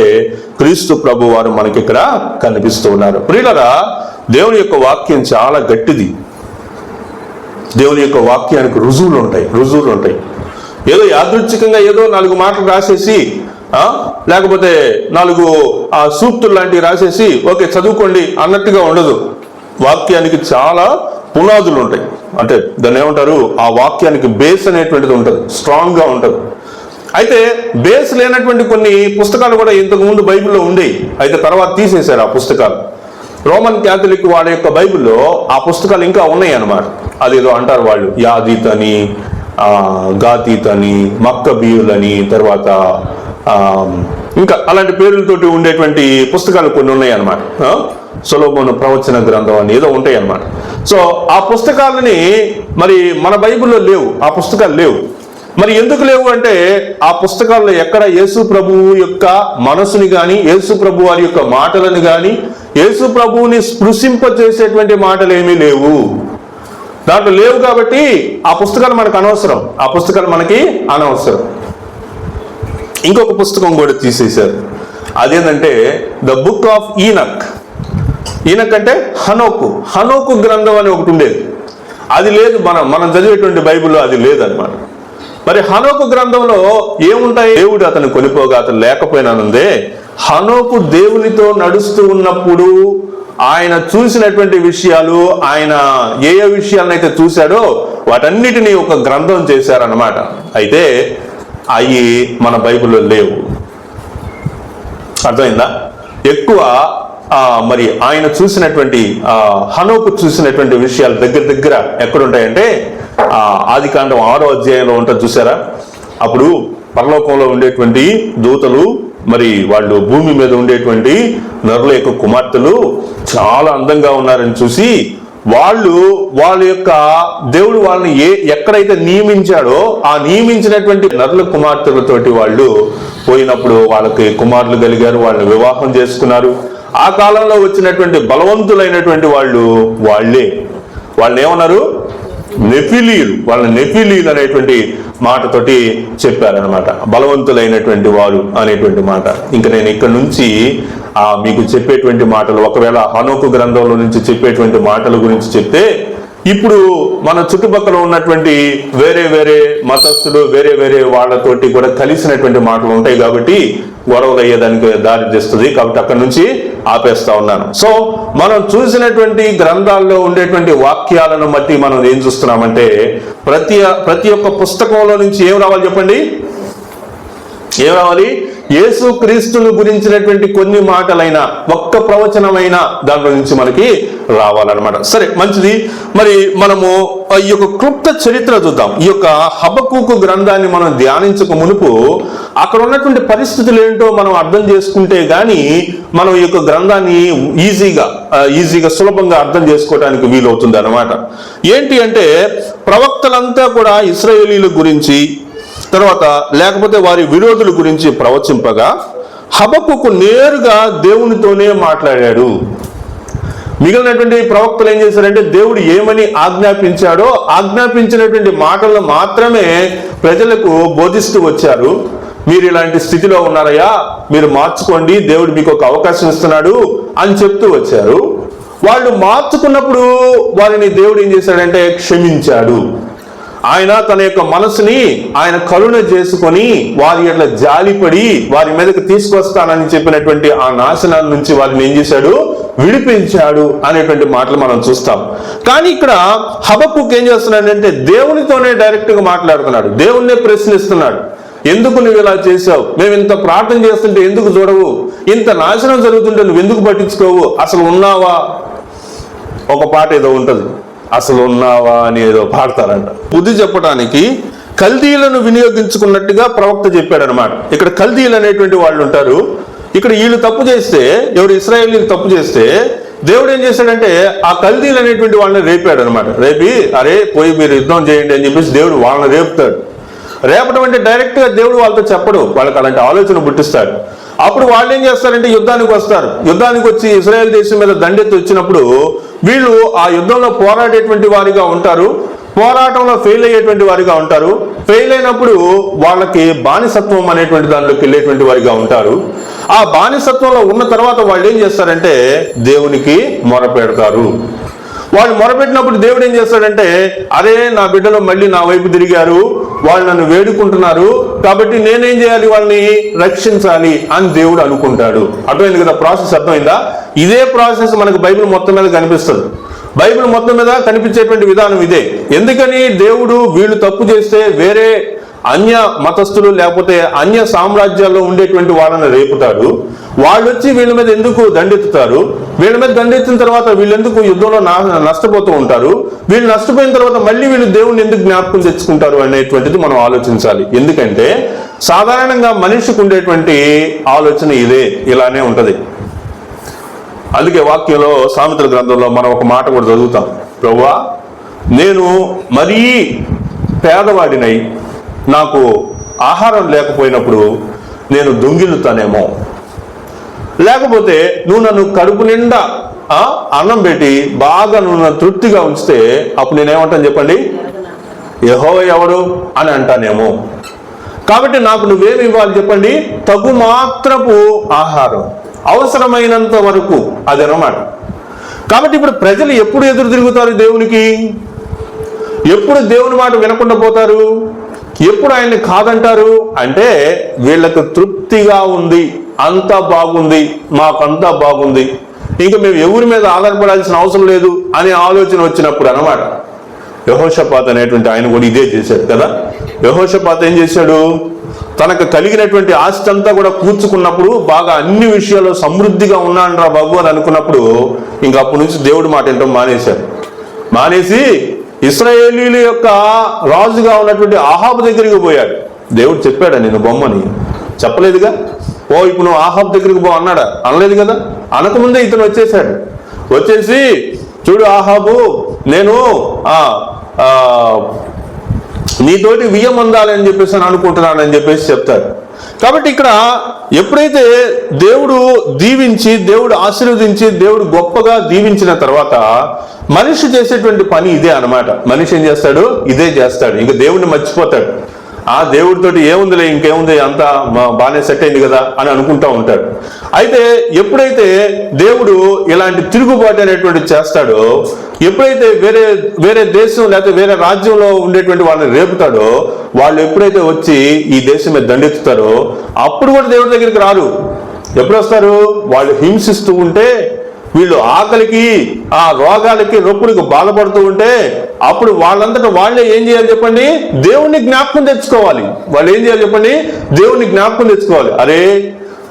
క్రీస్తు ప్రభు వారు మనకి ఇక్కడ కనిపిస్తూ ఉన్నారు. ప్రియులారా, దేవుని యొక్క వాక్యం చాలా గట్టిది. దేవుని యొక్క వాక్యానికి రుజువులు ఉంటాయి. ఏదో యాదృచ్ఛికంగా ఏదో 4 మాటలు రాసేసి, లేకపోతే 4 సూక్తులు లాంటివి రాసేసి ఓకే చదువుకోండి అన్నట్టుగా ఉండదు. వాక్యానికి చాలా పునాదులు ఉంటాయి. అంటే దాన్ని ఏమంటారు, ఆ వాక్యానికి బేస్ అనేటువంటిది ఉంటుంది, స్ట్రాంగ్ గా ఉంటుంది. అయితే బేస్ లేనటువంటి కొన్ని పుస్తకాలు కూడా ఇంతకు ముందు బైబిల్లో ఉండేవి. అయితే తర్వాత తీసేశారు ఆ పుస్తకాలు. రోమన్ క్యాథలిక్ వాళ్ళ యొక్క బైబిల్లో ఆ పుస్తకాలు ఇంకా ఉన్నాయి అన్నమాట. అదేదో అంటారు వాళ్ళు, యాదీత్ అని, గాతీత్ అని, మక్కబీయులని, తర్వాత ఇంకా అలాంటి పేర్లతోటి ఉండేటువంటి పుస్తకాలు కొన్ని ఉన్నాయి అన్నమాట. సొలొమోను ప్రవచన గ్రంథం అని ఏదో ఉంటాయి అన్నమాట. సో ఆ పుస్తకాలని మరి మన బైబిల్లో లేవు, ఆ పుస్తకాలు లేవు. మరి ఎందుకు లేవు అంటే ఆ పుస్తకాల్లో ఎక్కడ యేసు ప్రభువు యొక్క మనసుని గాని, యేసు ప్రభు వారి యొక్క మాటలను గాని, యేసు ప్రభువుని స్పృశింపచేసేటువంటి మాటలు ఏమీ లేవు. దాంట్లో లేవు కాబట్టి ఆ పుస్తకాలు మనకు అనవసరం, ఆ పుస్తకాలు మనకి అనవసరం. ఇంకొక పుస్తకం కూడా తీసేశారు. అదేంటంటే ద బుక్ ఆఫ్ ఈనక్. ఈనక్ అంటే హనోకు గ్రంథం అని ఒకటి ఉండేది. అది లేదు, మనం చదివేటువంటి బైబిల్లో అది లేదన్నమాట. మరి హనోకు గ్రంథంలో ఏముంటాయి? దేవుడు అతను కొనిపోగా అతను లేకపోయినానుందే. హనోకు దేవునితో నడుస్తూ ఉన్నప్పుడు ఆయన చూసినటువంటి విషయాలు, ఆయన ఏ విషయాలనైతే చూశాడో వాటన్నిటినీ ఒక గ్రంథం చేశారన్నమాట. అయితే అవి మన బైబిల్లో లేవు. అర్థమైందా? ఎక్కువ మరి ఆయన చూసినటువంటి హనోకు చూసినటువంటి విషయాలు దగ్గర ఎక్కడుంటాయంటే ఆదికాండం 6వ అధ్యాయంలో ఉంటుంది చూసారా. అప్పుడు పరలోకంలో ఉండేటువంటి దూతలు మరి వాళ్ళు భూమి మీద ఉండేటువంటి నరుల యొక్క కుమార్తెలు చాలా అందంగా ఉన్నారని చూసి వాళ్ళ యొక్క దేవుడు వాళ్ళని ఎక్కడైతే నియమించాడో ఆ నియమించినటువంటి నరుల కుమార్తెలతోటి వాళ్ళు పోయినప్పుడు వాళ్ళకి కుమారులు కలిగారు, వాళ్ళని వివాహం చేసుకున్నారు. ఆ కాలంలో వచ్చినటువంటి బలవంతులైనటువంటి వాళ్ళని ఏమన్నారు? నెఫిలీలు. వాళ్ళని నెఫిలీలు అనేటువంటి మాటతోటి చెప్పారనమాట, బలవంతులైనటువంటి వారు అనేటువంటి మాట. ఇంకా నేను ఇక్కడ నుంచి మీకు చెప్పేటువంటి మాటలు, ఒకవేళ హనోకు గ్రంథంలో నుంచి చెప్పేటువంటి మాటల గురించి చెప్తే, ఇప్పుడు మన చుట్టుపక్కల ఉన్నటువంటి వేరే మతస్థులు వేరే వాళ్ళతోటి కూడా కలిసినటువంటి మాటలు ఉంటాయి కాబట్టి గొడవలు అయ్యేదానికి దారి చేస్తుంది. కాబట్టి అక్కడి నుంచి ఆపేస్తా ఉన్నాను. సో మనం చూసినటువంటి గ్రంథాల్లో ఉండేటువంటి వాక్యాలను బట్టి మనం ఏం చూస్తున్నామంటే ప్రతి ఒక్క పుస్తకంలో నుంచి ఏం రావాలి చెప్పండి? ఏం రావాలి? యేసు క్రీస్తును గురించినటువంటి కొన్ని మాటలైనా, ఒక్క ప్రవచనమైన దాంట్లో నుంచి మనకి రావాలన్నమాట. సరే, మంచిది. మరి మనము ఈ యొక్క క్లుప్త చరిత్ర చూద్దాం. ఈ యొక్క హబక్కూకు గ్రంథాన్ని మనం ధ్యానించక మునుపు అక్కడ ఉన్నటువంటి పరిస్థితులు ఏంటో మనం అర్థం చేసుకుంటే గాని మనం ఈ యొక్క గ్రంథాన్ని ఈజీగా సులభంగా అర్థం చేసుకోవడానికి వీలవుతుంది అన్నమాట. ఏంటి అంటే ప్రవక్తలంతా కూడా ఇశ్రాయేలీల గురించి, తర్వాత లేకపోతే వారి విరోధుల గురించి ప్రవచింపగా హబక్కూకు నేరుగా దేవునితోనే మాట్లాడాడు. మిగిలినటువంటి ప్రవక్తలు ఏం చేశారంటే దేవుడు ఏమని ఆజ్ఞాపించాడో ఆజ్ఞాపించినటువంటి మాటలను మాత్రమే ప్రజలకు బోధిస్తూ వచ్చారు. మీరు ఇలాంటి స్థితిలో ఉన్నారయ్యా, మీరు మార్చుకోండి, దేవుడు మీకు ఒక అవకాశం ఇస్తున్నాడు అని చెప్తూ వచ్చారు. వాళ్ళు మార్చుకున్నప్పుడు వారిని దేవుడు ఏం చేశాడంటే క్షమించాడు. ఆయన తన యొక్క మనసుని ఆయన కరుణ చేసుకొని వారి యొక్క జాలిపడి వారి మీదకి తీసుకొస్తానని చెప్పినటువంటి ఆ నాశనాన్ని నుంచి వారిని ఏం చేశాడు, విడిపించాడు అనేటువంటి మాటలు మనం చూస్తాం. కానీ ఇక్కడ హబక్కుకు ఏం చేస్తున్నాడంటే దేవునితోనే డైరెక్ట్ గా మాట్లాడుతున్నాడు, దేవుణ్ణే ప్రశ్నిస్తున్నాడు. ఎందుకు నువ్వు ఇలా చేసావు? మేము ఇంత ప్రార్థన చేస్తుంటే ఎందుకు చూడవు? ఇంత నాశనం జరుగుతుంటే నువ్వు ఎందుకు పట్టించుకోవు? అసలు ఉన్నావా? ఒక పాట ఏదో ఉంటది, అసలు ఉన్నావా అని ఏదో పాడతారంట. బుద్ధి చెప్పడానికి కల్దీలను వినియోగించుకున్నట్టుగా ప్రవక్త చెప్పాడు అనమాట. ఇక్కడ కల్దీలు అనేటువంటి వాళ్ళు ఉంటారు. ఇక్కడ వీళ్ళు తప్పు చేస్తే, ఎవరు ఇశ్రాయేలీలు తప్పు చేస్తే దేవుడు ఏం చేశాడంటే ఆ కల్దీలు అనేటువంటి వాళ్ళని రేపాడు అనమాట. రేపి అరే పోయి మీరు యుద్ధం చేయండి అని చెప్పేసి దేవుడు వాళ్ళని రేపుతాడు. రేపటం అంటే డైరెక్ట్ గా దేవుడు వాళ్ళతో చెప్పడు, వాళ్ళకి అలాంటి ఆలోచన పుట్టిస్తాడు. అప్పుడు వాళ్ళు ఏం చేస్తారంటే యుద్ధానికి వస్తారు. యుద్ధానికి వచ్చి ఇశ్రాయేల్ దేశం మీద దండెత్తి వచ్చినప్పుడు వీళ్ళు ఆ యుద్ధంలో పోరాడేటువంటి వారిగా ఉంటారు, పోరాటంలో ఫెయిల్ అయ్యేటువంటి వారిగా ఉంటారు. ఫెయిల్ అయినప్పుడు వాళ్ళకి బానిసత్వం అనేటువంటి దానిలోకి వెళ్ళేటువంటి వారిగా ఉంటారు. ఆ బానిసత్వంలో ఉన్న తర్వాత వాళ్ళు ఏం చేస్తారంటే దేవునికి మొరపెడతారు. వాళ్ళు మొరపెట్టినప్పుడు దేవుడు ఏం చేస్తాడంటే అరే నా బిడ్డలు మళ్ళీ నా వైపు తిరిగారు, వాళ్ళు నన్ను వేడుకుంటున్నారు, కాబట్టి నేనేం చేయాలి, వాళ్ళని రక్షించాలి అని దేవుడు అనుకుంటాడు. అర్థమైంది కదా ప్రాసెస్? అర్థమైందా? ఇదే ప్రాసెస్ మనకు బైబిల్ మొత్తం మీద కనిపిస్తుంది. బైబిల్ మొత్తం మీద కనిపించేటువంటి విధానం ఇదే. ఎందుకని దేవుడు వీళ్ళు తప్పు చేస్తే వేరే అన్య మతస్థులు లేకపోతే అన్య సామ్రాజ్యాల్లో ఉండేటువంటి వాళ్ళని రేపుతాడు. వాళ్ళు వచ్చి వీళ్ళ మీద ఎందుకు దండెత్తుతారు? వీళ్ళ మీద దండెత్తిన తర్వాత వీళ్ళెందుకు యుద్ధంలో నష్టపోతూ ఉంటారు? వీళ్ళు నష్టపోయిన తర్వాత మళ్ళీ వీళ్ళు దేవుణ్ణి ఎందుకు జ్ఞాపకం తెచ్చుకుంటారు అనేటువంటిది మనం ఆలోచించాలి. ఎందుకంటే సాధారణంగా మనిషికి ఉండేటువంటి ఆలోచన ఇదే, ఇలానే ఉంటది. అందుకే వాక్యంలో సామెతల గ్రంథంలో మనం ఒక మాట కూడా చదువుతాం, ప్రభువా నేను మరీ పేదవాడినై నాకు ఆహారం లేకపోయినప్పుడు నేను దొంగిలుతానేమో, లేకపోతే నువ్వు నన్ను కడుపు నిండా అన్నం పెట్టి బాగా నువ్వు నన్ను తృప్తిగా ఉంచితే అప్పుడు నేనేమంటాను చెప్పండి, యెహోవా ఎవడు అని అంటానేమో. కాబట్టి నాకు నువ్వేమి ఇవ్వాలి చెప్పండి, తగు మాత్రపు ఆహారం, అవసరమైనంత వరకు, అదనమాట. కాబట్టి ఇప్పుడు ప్రజలు ఎప్పుడు ఎదురు తిరుగుతారు దేవునికి? ఎప్పుడు దేవుని మాట వినకుండా పోతారు? ఎప్పుడు ఆయన్ని కాదంటారు? అంటే వీళ్ళకు తృప్తిగా ఉంది, అంతా బాగుంది, మాకంతా బాగుంది, ఇంకా మేము ఎవరి మీద ఆధారపడాల్సిన అవసరం లేదు అనే ఆలోచన వచ్చినప్పుడు అన్నమాట. యెహోషాపాతు అనేటువంటి ఆయన కూడా ఇదే చేశాడు కదా. యెహోషాపాతు ఏం చేశాడు, తనకు కలిగినటువంటి ఆస్తి అంతా కూడా కూర్చుకున్నప్పుడు బాగా అన్ని విషయాల్లో సమృద్ధిగా ఉన్నాను రా బాబు అని అనుకున్నప్పుడు ఇంకా అప్పటి నుంచి దేవుడి మాట వినటం మానేశాడు. మానేసి ఇశ్రాయేలీల యొక్క రాజుగా ఉన్నటువంటి ఆహాబు దగ్గరికి పోయాడు. దేవుడు చెప్పాడా నేను బొమ్మని? చెప్పలేదుగా. ఓ ఇప్పుడు నువ్వు ఆహాబు దగ్గరికి పో అన్నాడా? అనలేదు కదా. అనకముందే ఇతను వచ్చేసాడు. వచ్చేసి చూడు ఆహాబు, నేను నీతోటి వియ్యం అందాలని చెప్పేసి అనుకుంటున్నానని చెప్పేసి చెప్తాడు. కాబట్టి ఇక్కడ ఎప్పుడైతే దేవుడు దీవించి, దేవుడు ఆశీర్వదించి, దేవుడు గొప్పగా దీవించిన తర్వాత మనిషి చేసేటువంటి పని ఇదే అన్నమాట. మనిషి ఏం చేస్తాడు? ఇదే చేస్తాడు. ఇంకా దేవుడిని మర్చిపోతాడు. ఆ దేవుడితోటి ఏముందిలే, ఇంకేముంది, అంతా బాగానే సెట్ అయింది కదా అని అనుకుంటా ఉంటాడు. అయితే ఎప్పుడైతే దేవుడు ఇలాంటి తిరుగుబాటు అనేటువంటి చేస్తాడో, ఎప్పుడైతే వేరే దేశం లేకపోతే వేరే రాజ్యంలో ఉండేటువంటి వాళ్ళని రేపుతాడో, వాళ్ళు ఎప్పుడైతే వచ్చి ఈ దేశం మీద దండెత్తుతారో అప్పుడు కూడా దేవుడి దగ్గరికి రారు. ఎప్పుడు వస్తారు? వాళ్ళు హింసిస్తూ ఉంటే, వీళ్ళు ఆకలికి ఆ రోగాలకి రొప్పులకు బాధపడుతూ ఉంటే అప్పుడు వాళ్ళంతటా వాళ్ళే ఏం చేయాలి చెప్పండి? దేవుణ్ణి జ్ఞాపకం తెచ్చుకోవాలి. వాళ్ళు ఏం చేయాలి చెప్పండి? దేవుణ్ణి జ్ఞాపకం తెచ్చుకోవాలి. అరే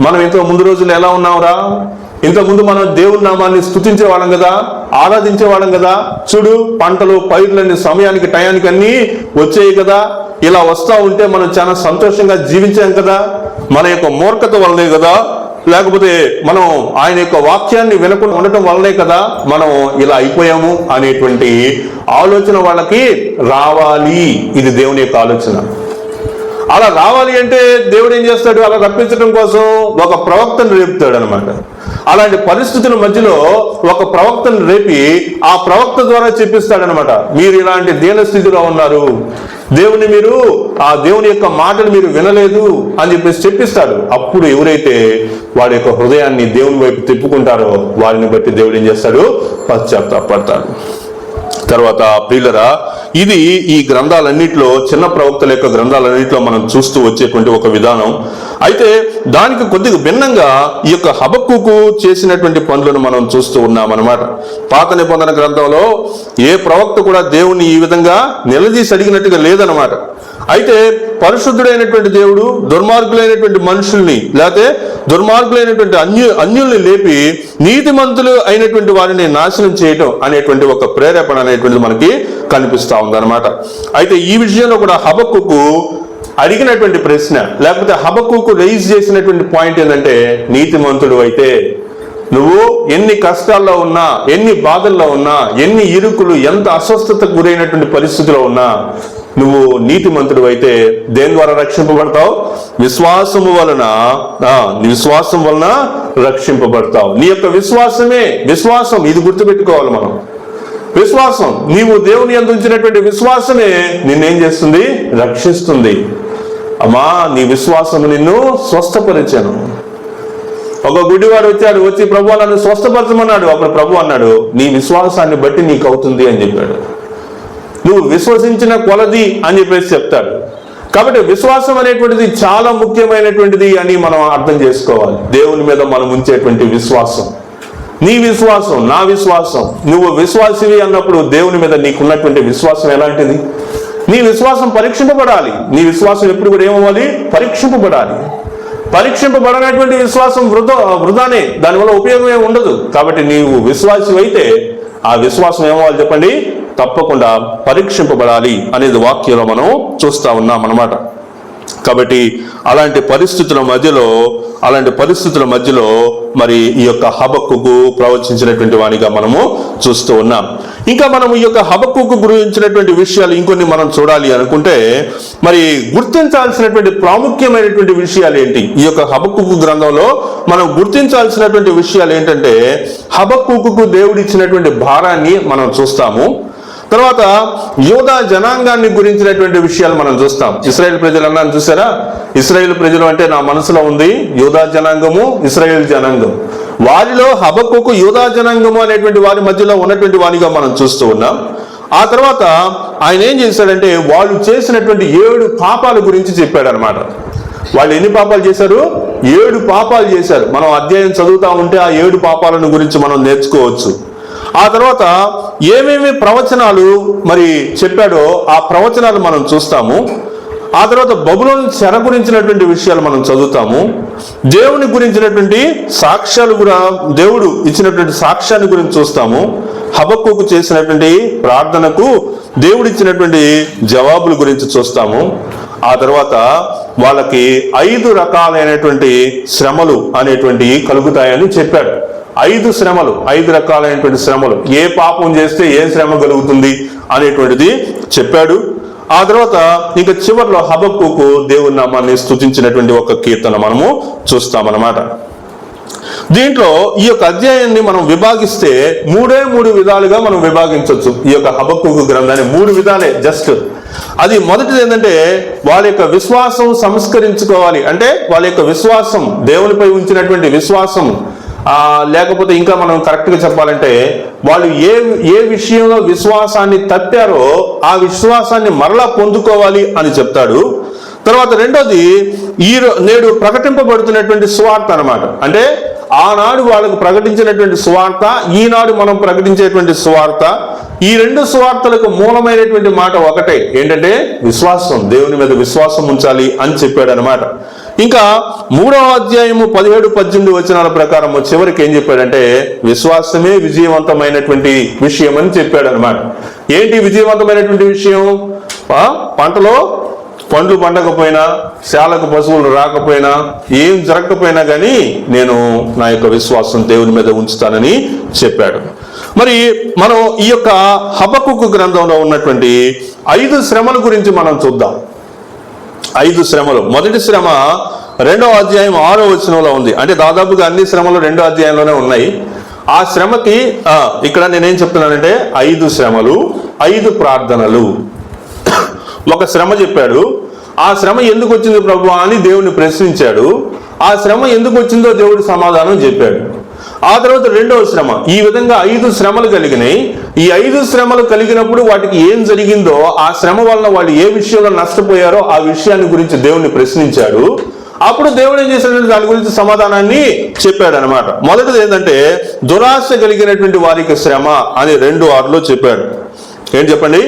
మనం ఇంత ముందు రోజులు ఎలా ఉన్నావురా, ఇంతకుముందు మనం దేవుని నామాన్ని స్తుతించే వాళ్ళం కదా, ఆరాధించే వాళ్ళం కదా, చూడు పంటలు పైర్లన్నీ సమయానికి టయానికి అన్నీ వచ్చాయి కదా, ఇలా వస్తా ఉంటే మనం చాలా సంతోషంగా జీవించాం కదా, మన యొక్క మూర్ఖత వల్లనే కదా, లేకపోతే మనం ఆయన యొక్క వాక్యాన్ని వినకుండా ఉండటం వల్లనే కదా మనం ఇలా అయిపోయాము అనేటువంటి ఆలోచన వాళ్ళకి రావాలి. ఇది దేవుని యొక్క ఆలోచన. అలా రావాలి అంటే దేవుడు ఏం చేస్తాడు? అలా రప్పించడం కోసం ఒక ప్రవక్తను రేపుతాడు అనమాట. అలాంటి పరిస్థితుల మధ్యలో ఒక ప్రవక్తను రేపి ఆ ప్రవక్త ద్వారా చెప్పిస్తాడనమాట, మీరు ఇలాంటి దీన స్థితిలో ఉన్నారు, మీరు ఆ దేవుని యొక్క మాటలు మీరు వినలేదు అని చెప్పేసి చెప్పిస్తాడు. అప్పుడు ఎవరైతే వాడి యొక్క హృదయాన్ని దేవుని వైపు తిప్పుకుంటారో వారిని బట్టి దేవుడు ఏం చేస్తాడు? పశ్చాత్తాపడతాడు. తర్వాత ప్రియులరా, ఇది ఈ గ్రంథాలన్నింటిలో, చిన్న ప్రవక్తల యొక్క గ్రంథాలన్నింటిలో మనం చూస్తూ వచ్చేటువంటి ఒక విధానం. అయితే దానికి కొద్దిగా భిన్నంగా ఈ యొక్క హబక్కూకు చేసినటువంటి పనులను మనం చూస్తూ ఉన్నామన్నమాట. పాత నిబంధన గ్రంథంలో ఏ ప్రవక్త కూడా దేవుణ్ణి ఈ విధంగా నిలదీసి అడిగినట్టుగా లేదనమాట. అయితే పరిశుద్ధుడైనటువంటి దేవుడు దుర్మార్గులైనటువంటి మనుషుల్ని, లేకపోతే దుర్మార్గులైనటువంటి అన్యుల్ని లేపి నీతిమంతులు అయినటువంటి వారిని నాశనం చేయటం అనేటువంటి ఒక ప్రేరేపణ అనేటువంటిది మనకి కనిపిస్తా ఉందన్నమాట. అయితే ఈ విషయంలో కూడా హబక్కూకు అడిగినటువంటి ప్రశ్న, లేకపోతే హబక్కూకు రైజ్ చేసినటువంటి పాయింట్ ఏంటంటే, నీతిమంతుడు అయితే నువ్వు ఎన్ని కష్టాల్లో ఉన్నా, ఎన్ని బాధల్లో ఉన్నా, ఎన్ని ఇరుకులు, ఎంత అస్వస్థతకు గురైనటువంటి పరిస్థితిలో ఉన్నా, నువ్వు నీతిమంతుడు అయితే దేని ద్వారా రక్షింపబడతావు? విశ్వాసము వలన, విశ్వాసం వలన రక్షింపబడతావు. నీ యొక్క విశ్వాసం, ఇది గుర్తుపెట్టుకోవాలి మనం. విశ్వాసం, నీవు దేవుని యందు ఉంచినటువంటి విశ్వాసమే నిన్నేం చేస్తుంది? రక్షిస్తుంది. అమ్మా, నీ విశ్వాసం నిన్ను స్వస్థపరిచాను. ఒక గుడ్డివాడు వచ్చి ప్రభు నన్ను స్వస్థపరచమన్నాడు. అప్పుడు ప్రభు అన్నాడు, నీ విశ్వాసాన్ని బట్టి నీకు అవుతుంది అని చెప్పాడు. నువ్వు విశ్వసించిన కొలది అని చెప్పేసి చెప్తాడు. కాబట్టి విశ్వాసం అనేటువంటిది చాలా ముఖ్యమైనటువంటిది అని మనం అర్థం చేసుకోవాలి. దేవుని మీద మనం ఉంచేటువంటి విశ్వాసం, నీ విశ్వాసం, నా విశ్వాసం. నువ్వు విశ్వాసివి అన్నప్పుడు దేవుని మీద నీకున్నటువంటి విశ్వాసం ఎలాంటిది? నీ విశ్వాసం పరీక్షింపబడాలి. నీ విశ్వాసం ఎప్పుడు కూడా ఏమవ్వాలి? పరీక్షింపబడాలి. పరీక్షింపబడనటువంటి విశ్వాసం వృధానే, దానివల్ల ఉపయోగం ఏమి ఉండదు. కాబట్టి నీవు విశ్వాసి అయితే ఆ విశ్వాసం ఏమవ్వాలి చెప్పండి? తప్పకుండా పరీక్షింపబడాలి అనేది వాక్యంలో మనం చూస్తా ఉన్నాం అన్నమాట. కాబట్టి అలాంటి పరిస్థితుల మధ్యలో మరి ఈ యొక్క హబక్కూకు ప్రవచించినటువంటి వానిగా మనము చూస్తూ ఉన్నాం. ఇంకా మనం ఈ యొక్క హబక్కూకు గురించినటువంటి విషయాలు ఇంకొన్ని మనం చూడాలి అనుకుంటే, మరి గుర్తించాల్సినటువంటి ప్రాముఖ్యమైనటువంటి విషయాలు ఏంటి? ఈ యొక్క హబక్కూకు గ్రంథంలో మనం గుర్తించాల్సినటువంటి విషయాలు ఏంటంటే, హబక్కూకు దేవుడు ఇచ్చినటువంటి భారాన్ని మనం చూస్తాము. తర్వాత యోధా జనాంగాన్ని గురించినటువంటి విషయాలు మనం చూస్తాం. ఇశ్రాయేల్ ప్రజలు అన్నాను చూసారా? ఇశ్రాయేల్ ప్రజలు అంటే నా మనసులో ఉంది యోధా జనాంగము, ఇశ్రాయేల్ జనాంగం. వారిలో హబక్కూకు యోధా జనాంగము అనేటువంటి వారి మధ్యలో ఉన్నటువంటి వానిగా మనం చూస్తూ ఉన్నాం. ఆ తర్వాత ఆయన ఏం చేశాడంటే, వాళ్ళు చేసినటువంటి 7 పాపాల గురించి చెప్పాడు అనమాట. వాళ్ళు ఎన్ని పాపాలు చేశారు? 7 పాపాలు చేశారు. మనం అధ్యాయం చదువుతా ఉంటే ఆ 7 పాపాలను గురించి మనం నేర్చుకోవచ్చు. ఆ తర్వాత ఏమేమి ప్రవచనాలు మరి చెప్పాడో ఆ ప్రవచనాలు మనం చూస్తాము. ఆ తర్వాత బబులోను చెర గురించినటువంటి విషయాలు మనం చదువుతాము. దేవుని గురించినటువంటి సాక్ష్యాలు కూడా, దేవుడు ఇచ్చినటువంటి సాక్ష్యాన్ని గురించి చూస్తాము. హబక్కూకు చేసినటువంటి ప్రార్థనకు దేవుడు ఇచ్చినటువంటి జవాబుల గురించి చూస్తాము. ఆ తర్వాత వాళ్ళకి 5 రకాలైనటువంటి శ్రమలు అనేటువంటివి కలుగుతాయని చెప్పాడు. 5 శ్రమలు, 5 రకాలైనటువంటి శ్రమలు, ఏ పాపం చేస్తే ఏ శ్రమ కలుగుతుంది అనేటువంటిది చెప్పాడు. ఆ తర్వాత ఇంకా చివరిలో హబక్కూకు దేవుని నామాన్ని స్తుతించినటువంటి ఒక కీర్తన మనము చూస్తామన్నమాట. దీంట్లో ఈ యొక్క అధ్యాయాన్ని మనం విభాగిస్తే 3 విధాలుగా మనం విభాగించవచ్చు. ఈ యొక్క హబక్కూకు గ్రంథాన్ని 3 విధాలే జస్ట్. అది మొదటిది ఏంటంటే, వాళ్ళ యొక్క విశ్వాసం సంస్కరించుకోవాలి. అంటే వాళ్ళ యొక్క విశ్వాసం, దేవునిపై ఉంచినటువంటి విశ్వాసం, లేకపోతే ఇంకా మనం కరెక్ట్ గా చెప్పాలంటే, వాళ్ళు ఏ విషయంలో విశ్వాసాన్ని తప్పారో ఆ విశ్వాసాన్ని మరలా పొందుకోవాలి అని చెప్తాడు. తర్వాత రెండోది, నేడు ప్రకటింపబడుతున్నటువంటి సువార్త అన్నమాట. అంటే ఆనాడు వాళ్ళకు ప్రకటించినటువంటి సువార్త, ఈనాడు మనం ప్రకటించేటువంటి సువార్త, ఈ 2 సువార్తలకు మూలమైనటువంటి మాట ఒకటే, ఏంటంటే విశ్వాసం. దేవుని మీద విశ్వాసం ఉంచాలి అని చెప్పాడు అనమాట. ఇంకా 3వ అధ్యాయము 17-18 వచనాల ప్రకారం చివరికి ఏం చెప్పాడంటే, విశ్వాసమే విజయవంతమైనటువంటి విషయం అని చెప్పాడు అనమాట. ఏంటి విజయవంతమైనటువంటి విషయం? పంటలో పండ్లు పండకపోయినా, శాలకు పశువులు రాకపోయినా, ఏం జరగకపోయినా కానీ నేను నా యొక్క విశ్వాసం దేవుని మీద ఉంచుతానని చెప్పాడు. మరి మనం ఈ యొక్క హబక్కూకు గ్రంథంలో ఉన్నటువంటి 5 శ్రమల గురించి మనం చూద్దాం. 5 శ్రమలు. మొదటి శ్రమ 2వ అధ్యాయం 6వ వచనంలో ఉంది. అంటే దాదాపుగా అన్ని శ్రమలు 2వ అధ్యాయంలోనే ఉన్నాయి. ఆ శ్రమకి ఇక్కడ నేనేం చెప్తున్నానంటే 5 శ్రమలు, 5 ప్రార్థనలు. ఒక శ్రమ చెప్పాడు, ఆ శ్రమ ఎందుకు వచ్చింది ప్రభువా అని దేవుని ప్రశ్నించాడు. ఆ శ్రమ ఎందుకు వచ్చిందో దేవుడు సమాధానం చెప్పాడు. ఆ తర్వాత 2వ శ్రమ. ఈ విధంగా 5 శ్రమలు కలిగినాయి. ఈ 5 శ్రమలు కలిగినప్పుడు వాటికి ఏం జరిగిందో, ఆ శ్రమ వలన వాళ్ళు ఏ విషయంలో నష్టపోయారో ఆ విషయాన్ని గురించి దేవుణ్ణి ప్రశ్నించాడు. అప్పుడు దేవుడు ఏం చేశాడంటే దాని గురించి సమాధానాన్ని చెప్పాడు అనమాట. మొదటిది ఏంటంటే దురాశ కలిగినటువంటి వారికి శ్రమ అని 2:6లో చెప్పాడు. ఏంటి చెప్పండి?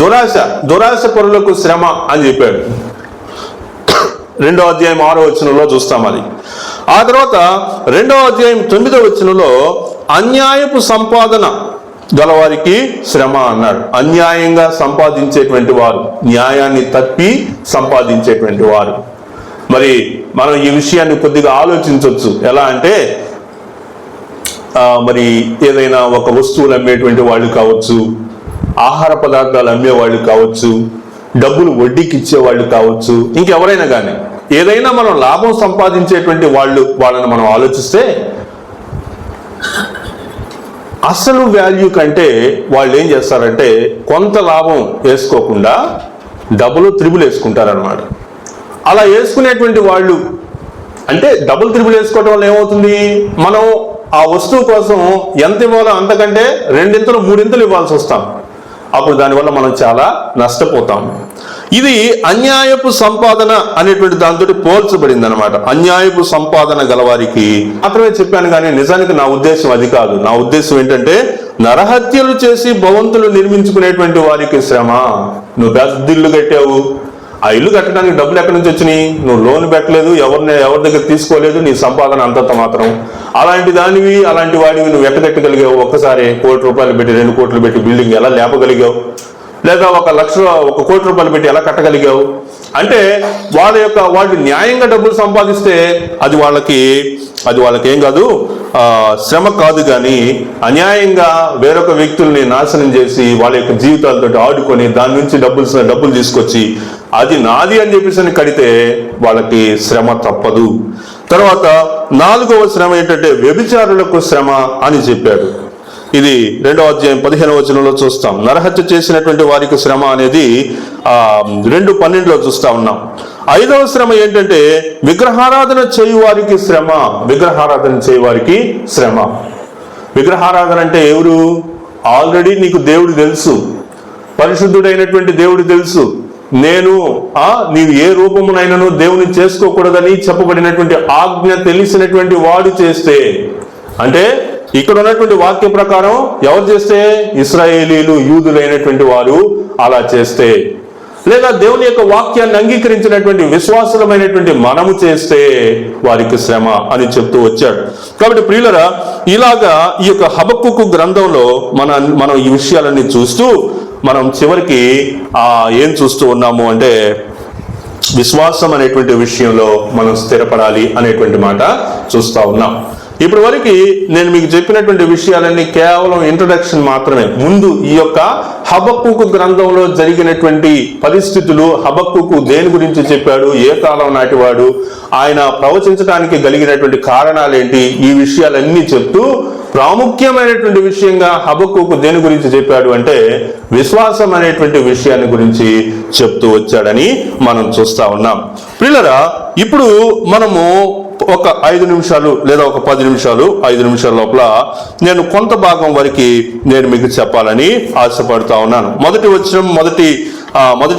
దురాశ పరులకు శ్రమ అని చెప్పాడు. 2వ అధ్యాయం 6వ వచనంలో చూస్తాం అది. ఆ తర్వాత 2వ అధ్యాయం 9వ వచనంలో అన్యాయపు సంపాదన గలవారికి శ్రమ అన్నాడు. అన్యాయంగా సంపాదించేటువంటి వారు, న్యాయాన్ని తప్పి సంపాదించేటువంటి వారు. మరి మనం ఈ విషయాన్ని కొద్దిగా ఆలోచించవచ్చు. ఎలా అంటే మరి ఏదైనా ఒక వస్తువులు అమ్మేటువంటి వాళ్ళు కావచ్చు, ఆహార పదార్థాలు అమ్మేవాళ్ళు కావచ్చు, డబ్బులు వడ్డీకి ఇచ్చేవాళ్ళు కావచ్చు, ఇంకెవరైనా కానీ ఏదైనా మనం లాభం సంపాదించేటువంటి వాళ్ళని మనం ఆలోచిస్తే అసలు వాల్యూ కంటే వాళ్ళు ఏం చేస్తారంటే కొంత లాభం వేసుకోకుండా డబుల్ త్రిబుల్ వేసుకుంటారనమాట. అలా వేసుకునేటువంటి వాళ్ళు అంటే డబుల్ త్రిబుల్ వేసుకోవడం వల్ల ఏమవుతుంది, మనం ఆ వస్తువు కోసం ఎంత ఇవ్వాలో అంతకంటే 2 3 ఇవ్వాల్సి వస్తాం. అప్పుడు దానివల్ల మనం చాలా నష్టపోతాం. ఇది అన్యాయపు సంపాదన అనేటువంటి దాంతో పోల్చబడింది అనమాట. అన్యాయపు సంపాదన గలవారికి మాత్రమే చెప్పాను, కానీ నిజానికి నా ఉద్దేశం అది కాదు. నా ఉద్దేశం ఏంటంటే నరహత్యలు చేసి భవంతులు నిర్మించుకునేటువంటి వారికి శ్రమ. నువ్వు పెద్ద ఇల్లు కట్టావు, ఆ ఇల్లు కట్టడానికి డబ్బులు ఎక్కడి నుంచి వచ్చినాయి? నువ్వు లోన్ పెట్టలేదు, ఎవరి దగ్గర తీసుకోలేదు, నీ సంపాదన అంతంత మాత్రం. అలాంటి వాడివి నువ్వు ఎట్ట కట్టగలిగావు? ఒక్కసారి 1 కోటి రూపాయలు పెట్టి 2 కోట్లు పెట్టి బిల్డింగ్ ఎలా లేపగలిగావు? లేదా 1 కోటి రూపాయలు పెట్టి ఎలా కట్టగలిగావు? అంటే వాళ్ళు న్యాయంగా డబ్బులు సంపాదిస్తే అది వాళ్ళకి ఏం కాదు, శ్రమ కాదు. కానీ అన్యాయంగా వేరొక వ్యక్తుల్ని నాశనం చేసి వాళ్ళ యొక్క జీవితాలతో ఆడుకొని దాని నుంచి డబ్బులు తీసుకొచ్చి అది నాది అని చెప్పేసి కడితే వాళ్ళకి శ్రమ తప్పదు. తర్వాత 4వ శ్రమ ఏంటంటే వ్యభిచారులకు శ్రమ అని చెప్పాడు. ఇది 2వ అధ్యాయం 15వ వచనంలో చూస్తాం. నరహత్య చేసినటువంటి వారికి శ్రమ అనేది 2:12లో చూస్తా ఉన్నాం. 5వ శ్రమ ఏంటంటే విగ్రహారాధన చేయువారికి శ్రమ. విగ్రహారాధన చేయువారికి శ్రమ. విగ్రహారాధన అంటే ఎవరు? ఆల్రెడీ నీకు దేవుడు తెలుసు, పరిశుద్ధుడైనటువంటి దేవుడు తెలుసు. నీవు ఏ రూపమునైనను దేవుని చేసుకోకూడదని చెప్పబడినటువంటి ఆజ్ఞ తెలిసినటువంటి వాడు చేస్తే, అంటే ఇక్కడ ఉన్నటువంటి వాక్య ప్రకారం ఎవరు చేస్తే? ఇశ్రాయేలీలు, యూదులైనటువంటి వారు అలా చేస్తే, లేదా దేవుని యొక్క వాక్యాన్ని అంగీకరించినటువంటి విశ్వాసులమైనటువంటి మనము చేస్తే వారికి శ్రమ అని చెప్తూ వచ్చాడు. కాబట్టి ప్రియులరా, ఇలాగా ఈ యొక్క హబక్కుకు గ్రంథంలో మనం ఈ విషయాలన్నీ చూస్తూ మనం చివరికి ఏం చూస్తూ ఉన్నాము అంటే విశ్వాసం అనేటువంటి విషయంలో మనం స్థిరపడాలి అనేటువంటి మాట చూస్తూ ఉన్నాం. ఇప్పటి వరకు నేను మీకు చెప్పినటువంటి విషయాలన్నీ కేవలం ఇంట్రడక్షన్ మాత్రమే. ముందు ఈ యొక్క హబక్కుకు గ్రంథంలో జరిగినటువంటి పరిస్థితులు, హబక్కుకు దేని గురించి చెప్పాడు, ఏ కాలం నాటివాడు, ఆయన ప్రవచించడానికి కలిగినటువంటి కారణాలేంటి, ఈ విషయాలన్నీ చెప్తూ ప్రాముఖ్యమైనటువంటి విషయంగా హబక్కుకు దేని గురించి చెప్పాడు అంటే విశ్వాసం అనేటువంటి విషయాన్ని గురించి చెప్తూ వచ్చాడని మనం చూస్తా ఉన్నాం. ప్రియులరా, ఇప్పుడు మనము ఒక 5 నిమిషాలు లేదా ఒక 10 నిమిషాలు 5 నిమిషాల లోపల నేను కొంత భాగం వరకు నేను మీకు చెప్పాలని ఆశపడుతా ఉన్నాను. మొదటి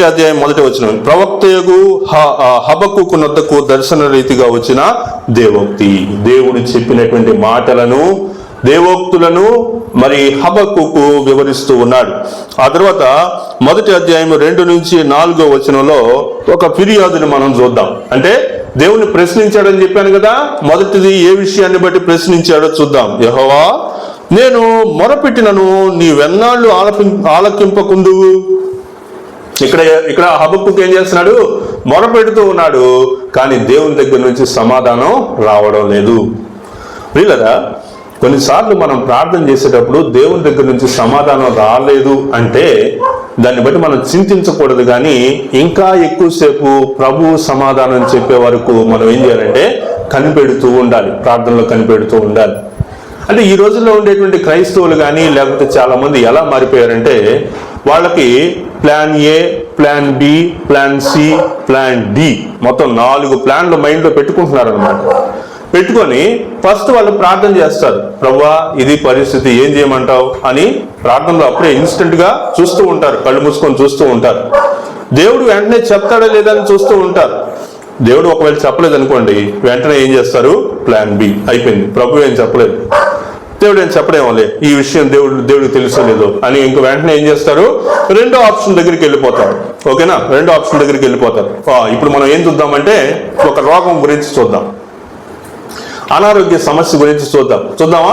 అధ్యాయం 1వ వచనం, ప్రవక్తయగు హబక్కుకు నొద్దకు దర్శన రీతిగా వచ్చిన దేవోక్తి. దేవుడు చెప్పినటువంటి మాటలను, దేవోక్తులను మరి హబక్కుకు వివరిస్తూ ఉన్నాడు. ఆ తర్వాత 1వ అధ్యాయం 2 నుంచి 4వ వచనంలో ఒక ఫిర్యాదుని మనం చూద్దాం. అంటే దేవుని ప్రశ్నించాడని చెప్పాను కదా, మొదటిది ఏ విషయాన్ని బట్టి ప్రశ్నించాడో చూద్దాం. యెహోవా, నేను మొరపెట్టినను నీవెన్నాళ్ళు ఆలకింపకుందువు. ఇక్కడ హబక్కుకు ఏం చేస్తున్నాడు? మొరపెడుతూ ఉన్నాడు, కానీ దేవుని దగ్గర నుంచి సమాధానం రావడం లేదు. ప్రియులరా, కొన్నిసార్లు మనం ప్రార్థన చేసేటప్పుడు దేవుని దగ్గర నుంచి సమాధానం రాలేదు అంటే దాన్ని బట్టి మనం చింతించకూడదు, కానీ ఇంకా ఎక్కువసేపు ప్రభు సమాధానం చెప్పే వరకు మనం ఏం చేయాలంటే కనిపెడుతూ ఉండాలి, ప్రార్థనలో కనిపెడుతూ ఉండాలి. అంటే ఈ రోజుల్లో ఉండేటువంటి క్రైస్తవులు కానీ లేకపోతే చాలా మంది ఎలా మారిపోయారంటే వాళ్ళకి plan A, plan B, plan C, plan D, మొత్తం 4 ప్లాన్లు మైండ్లో పెట్టుకుంటున్నారు అనమాట. పెట్టుకొని ఫస్ట్ వాళ్ళు ప్రార్థన చేస్తారు, ప్రభువా ఇది పరిస్థితి, ఏం చేయమంటావు అని ప్రార్థనలో అప్పుడే ఇన్స్టెంట్గా చూస్తూ ఉంటారు, కళ్ళు మూసుకొని చూస్తూ ఉంటారు. దేవుడు వెంటనే చెప్తాడా లేదా అని చూస్తూ ఉంటారు. దేవుడు ఒకవేళ చెప్పలేదు అనుకోండి, వెంటనే ఏం చేస్తారు, ప్లాన్ బి, అయిపోయింది, ప్రభు ఏం చెప్పలేదు, దేవుడు ఏం చెప్పడేమోలే, ఈ విషయం దేవుడికి తెలుసో లేదో అని ఇంక వెంటనే ఏం చేస్తారు, రెండో ఆప్షన్ దగ్గరికి వెళ్ళిపోతారు. ఓకేనా, రెండో ఆప్షన్ దగ్గరికి వెళ్ళిపోతారు. ఇప్పుడు మనం ఏం చూద్దామంటే ఒక రోగం గురించి చూద్దాం, అనారోగ్య సమస్య గురించి చూద్దామా?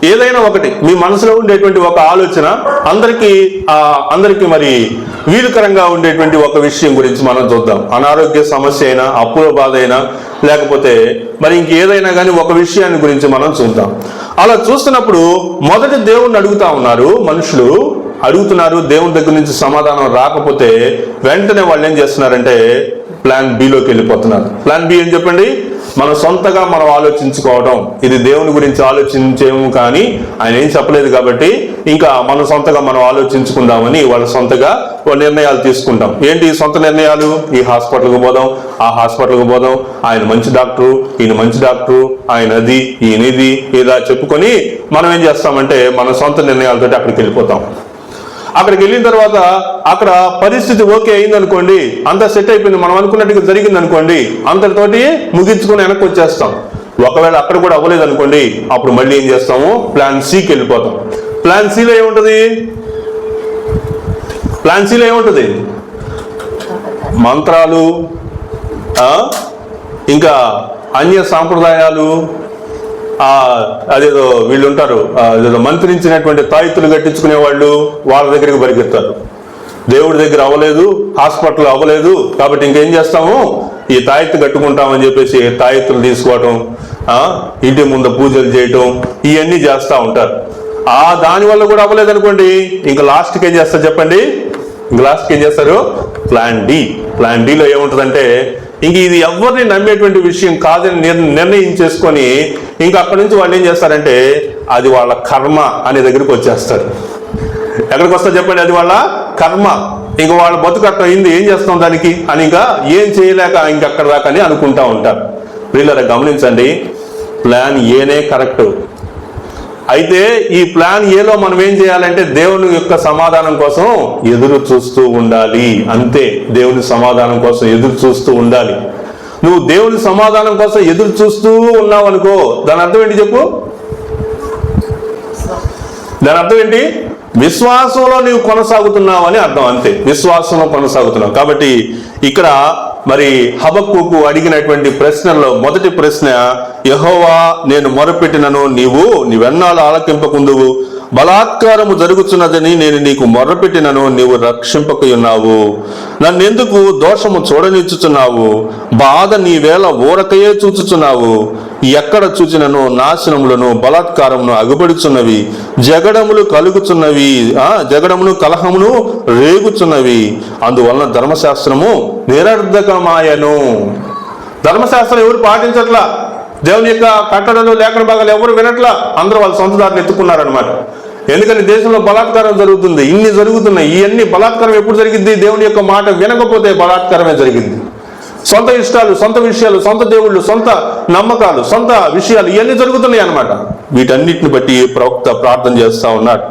ఏదైనా ఒకటి మీ మనసులో ఉండేటువంటి ఒక ఆలోచన అందరికీ మరి వీలుకరంగా ఉండేటువంటి ఒక విషయం గురించి మనం చూద్దాం. అనారోగ్య సమస్య అయినా, అప్పుల బాధ అయినా, లేకపోతే మరి ఇంకేదైనా కానీ ఒక విషయాన్ని గురించి మనం చూద్దాం. అలా చూస్తున్నప్పుడు మొదట దేవుణ్ణి అడుగుతా ఉన్నారు, మనుషులు అడుగుతున్నారు, దేవుని దగ్గర నుంచి సమాధానం రాకపోతే వెంటనే వాళ్ళు ఏం చేస్తున్నారంటే ప్లాన్ బిలోకి వెళ్ళిపోతున్నారు. ప్లాన్ బి ఏం చెప్పండి, మనం సొంతగా మనం ఆలోచించుకోవడం, ఇది దేవుని గురించి ఆలోచించేము కానీ ఆయన ఏం చెప్పలేదు కాబట్టి ఇంకా మనం సొంతగా మనం ఆలోచించుకుందామని వాళ్ళ సొంతగా నిర్ణయాలు తీసుకుంటాం. ఏంటి సొంత నిర్ణయాలు? ఈ హాస్పిటల్కి పోదాం, ఆ హాస్పిటల్కి పోదాం, ఆయన మంచి డాక్టరు, ఈయన మంచి డాక్టరు, ఆయన అది, ఈయన ఇది, ఇలా చెప్పుకొని మనం ఏం చేస్తామంటే మన సొంత నిర్ణయాలతో అక్కడికి వెళ్ళిపోతాం. అక్కడికి వెళ్ళిన తర్వాత అక్కడ పరిస్థితి ఓకే అయిందనుకోండి, అంతా సెట్ అయిపోయింది, మనం అనుకున్నట్టుగా జరిగింది అనుకోండి, అంతటితోటి ముగించుకొని వెనక్కి వచ్చేస్తాం. ఒకవేళ అక్కడ కూడా అవ్వలేదు అనుకోండి, అప్పుడు మళ్ళీ ఏం చేస్తాము, ప్లాన్ సికి వెళ్ళిపోతాం. ప్లాన్ సిలో ఏముంటుంది? ప్లాన్ సిలో ఏముంటుంది? మంత్రాలు, ఇంకా అన్య సాంప్రదాయాలు, అదేదో వీళ్ళు ఉంటారు, అదేదో మంత్రించినటువంటి తాయితులు కట్టించుకునే వాళ్ళు, వాళ్ళ దగ్గరికి పరిగెత్తారు. దేవుడి దగ్గర అవ్వలేదు, హాస్పిటల్ అవ్వలేదు కాబట్టి ఇంకేం చేస్తాము, ఈ తాయెత్తు కట్టుకుంటామని చెప్పేసి తాయెత్తులు తీసుకోవటం, ఇంటి ముందు పూజలు చేయటం, ఇవన్నీ చేస్తూ ఉంటారు. దానివల్ల కూడా అవ్వలేదు అనుకోండి, ఇంకా లాస్ట్కి ఏం చేస్తారు చెప్పండి? ఇంక లాస్ట్కి ఏం చేస్తారు? Plan D. ప్లాన్ డిలో ఏముంటుందంటే ఇంక ఇది ఎవరిని నమ్మేటువంటి విషయం కాదని నిర్ణయించేసుకొని ఇంకా అక్కడి నుంచి వాళ్ళు ఏం చేస్తారంటే అది వాళ్ళ కర్మ అనే దగ్గరికి వచ్చేస్తారు. ఎక్కడికి వస్తారు చెప్పండి? అది వాళ్ళ కర్మ. ఇంక వాళ్ళ బతుకట్ట అయింది, ఏం చేస్తాం దానికి అని ఇంకా ఏం చేయలేక ఇంకక్కడ దాకా అని అనుకుంటా ఉంటారు. వీళ్ళని గమనించండి, ప్లాన్ ఏనే కరెక్ట్. అయితే ఈ ప్లాన్ ఏలో మనం ఏం చేయాలంటే దేవుని యొక్క సమాధానం కోసం ఎదురు చూస్తూ ఉండాలి. అంతే, దేవుని సమాధానం కోసం ఎదురు చూస్తూ ఉండాలి. నువ్వు దేవుని సమాధానం కోసం ఎదురు చూస్తూ ఉన్నావు అనుకో, దాని అర్థం ఏంటి చెప్పు? దాని అర్థం ఏంటి? విశ్వాసంలో నీవు కొనసాగుతున్నావు అని అర్థం. అంతే, విశ్వాసంలో కొనసాగుతున్నావు. కాబట్టి ఇక్కడ మరి హబక్కూకు అడిగినటువంటి ప్రశ్నల్లో మొదటి ప్రశ్న, యెహోవా నేను మొరపెట్టినను నీవెన్నాళ్ళు ఆలకింపకుందువు, బలాత్కారము జరుగుతున్నదని నేను నీకు మొర్రపెట్టినను నీవు రక్షింపకయున్నావు, నన్నెందుకు దోషము చూడనిచ్చుచున్నావు, బాధ నీవేళ ఊరకయే చూచుచున్నావు, ఎక్కడ చూచినను నాశనములను బలాత్కారమును అగుపడుచున్నవి, జగడములు కలుగుచున్నవి, జగడమును కలహమును రేగుచున్నవి, అందువలన ధర్మశాస్త్రము నిరర్ధకమాయను. ధర్మశాస్త్రం ఎవరు పాటించట్లా, దేవుని యొక్క కట్టడలు లేఖన భాగాలు ఎవరు వినట్లా, అందరూ వాళ్ళ సొంత దారిని ఎత్తుకున్నారనమాట. ఎందుకని దేశంలో బలాత్కారం జరుగుతుంది, ఇన్ని జరుగుతున్నాయి. ఇవన్నీ బలాత్కారం ఎప్పుడు జరిగింది? దేవుని యొక్క మాట వినకపోతే బలాత్కారమే జరిగింది. సొంత ఇష్టాలు, సొంత విషయాలు, సొంత దేవుళ్ళు, సొంత నమ్మకాలు, సొంత విషయాలు ఇవన్నీ జరుగుతున్నాయి అన్నమాట. వీటన్నిటిని బట్టి ప్రవక్త ప్రార్థన చేస్తా ఉన్నాడు.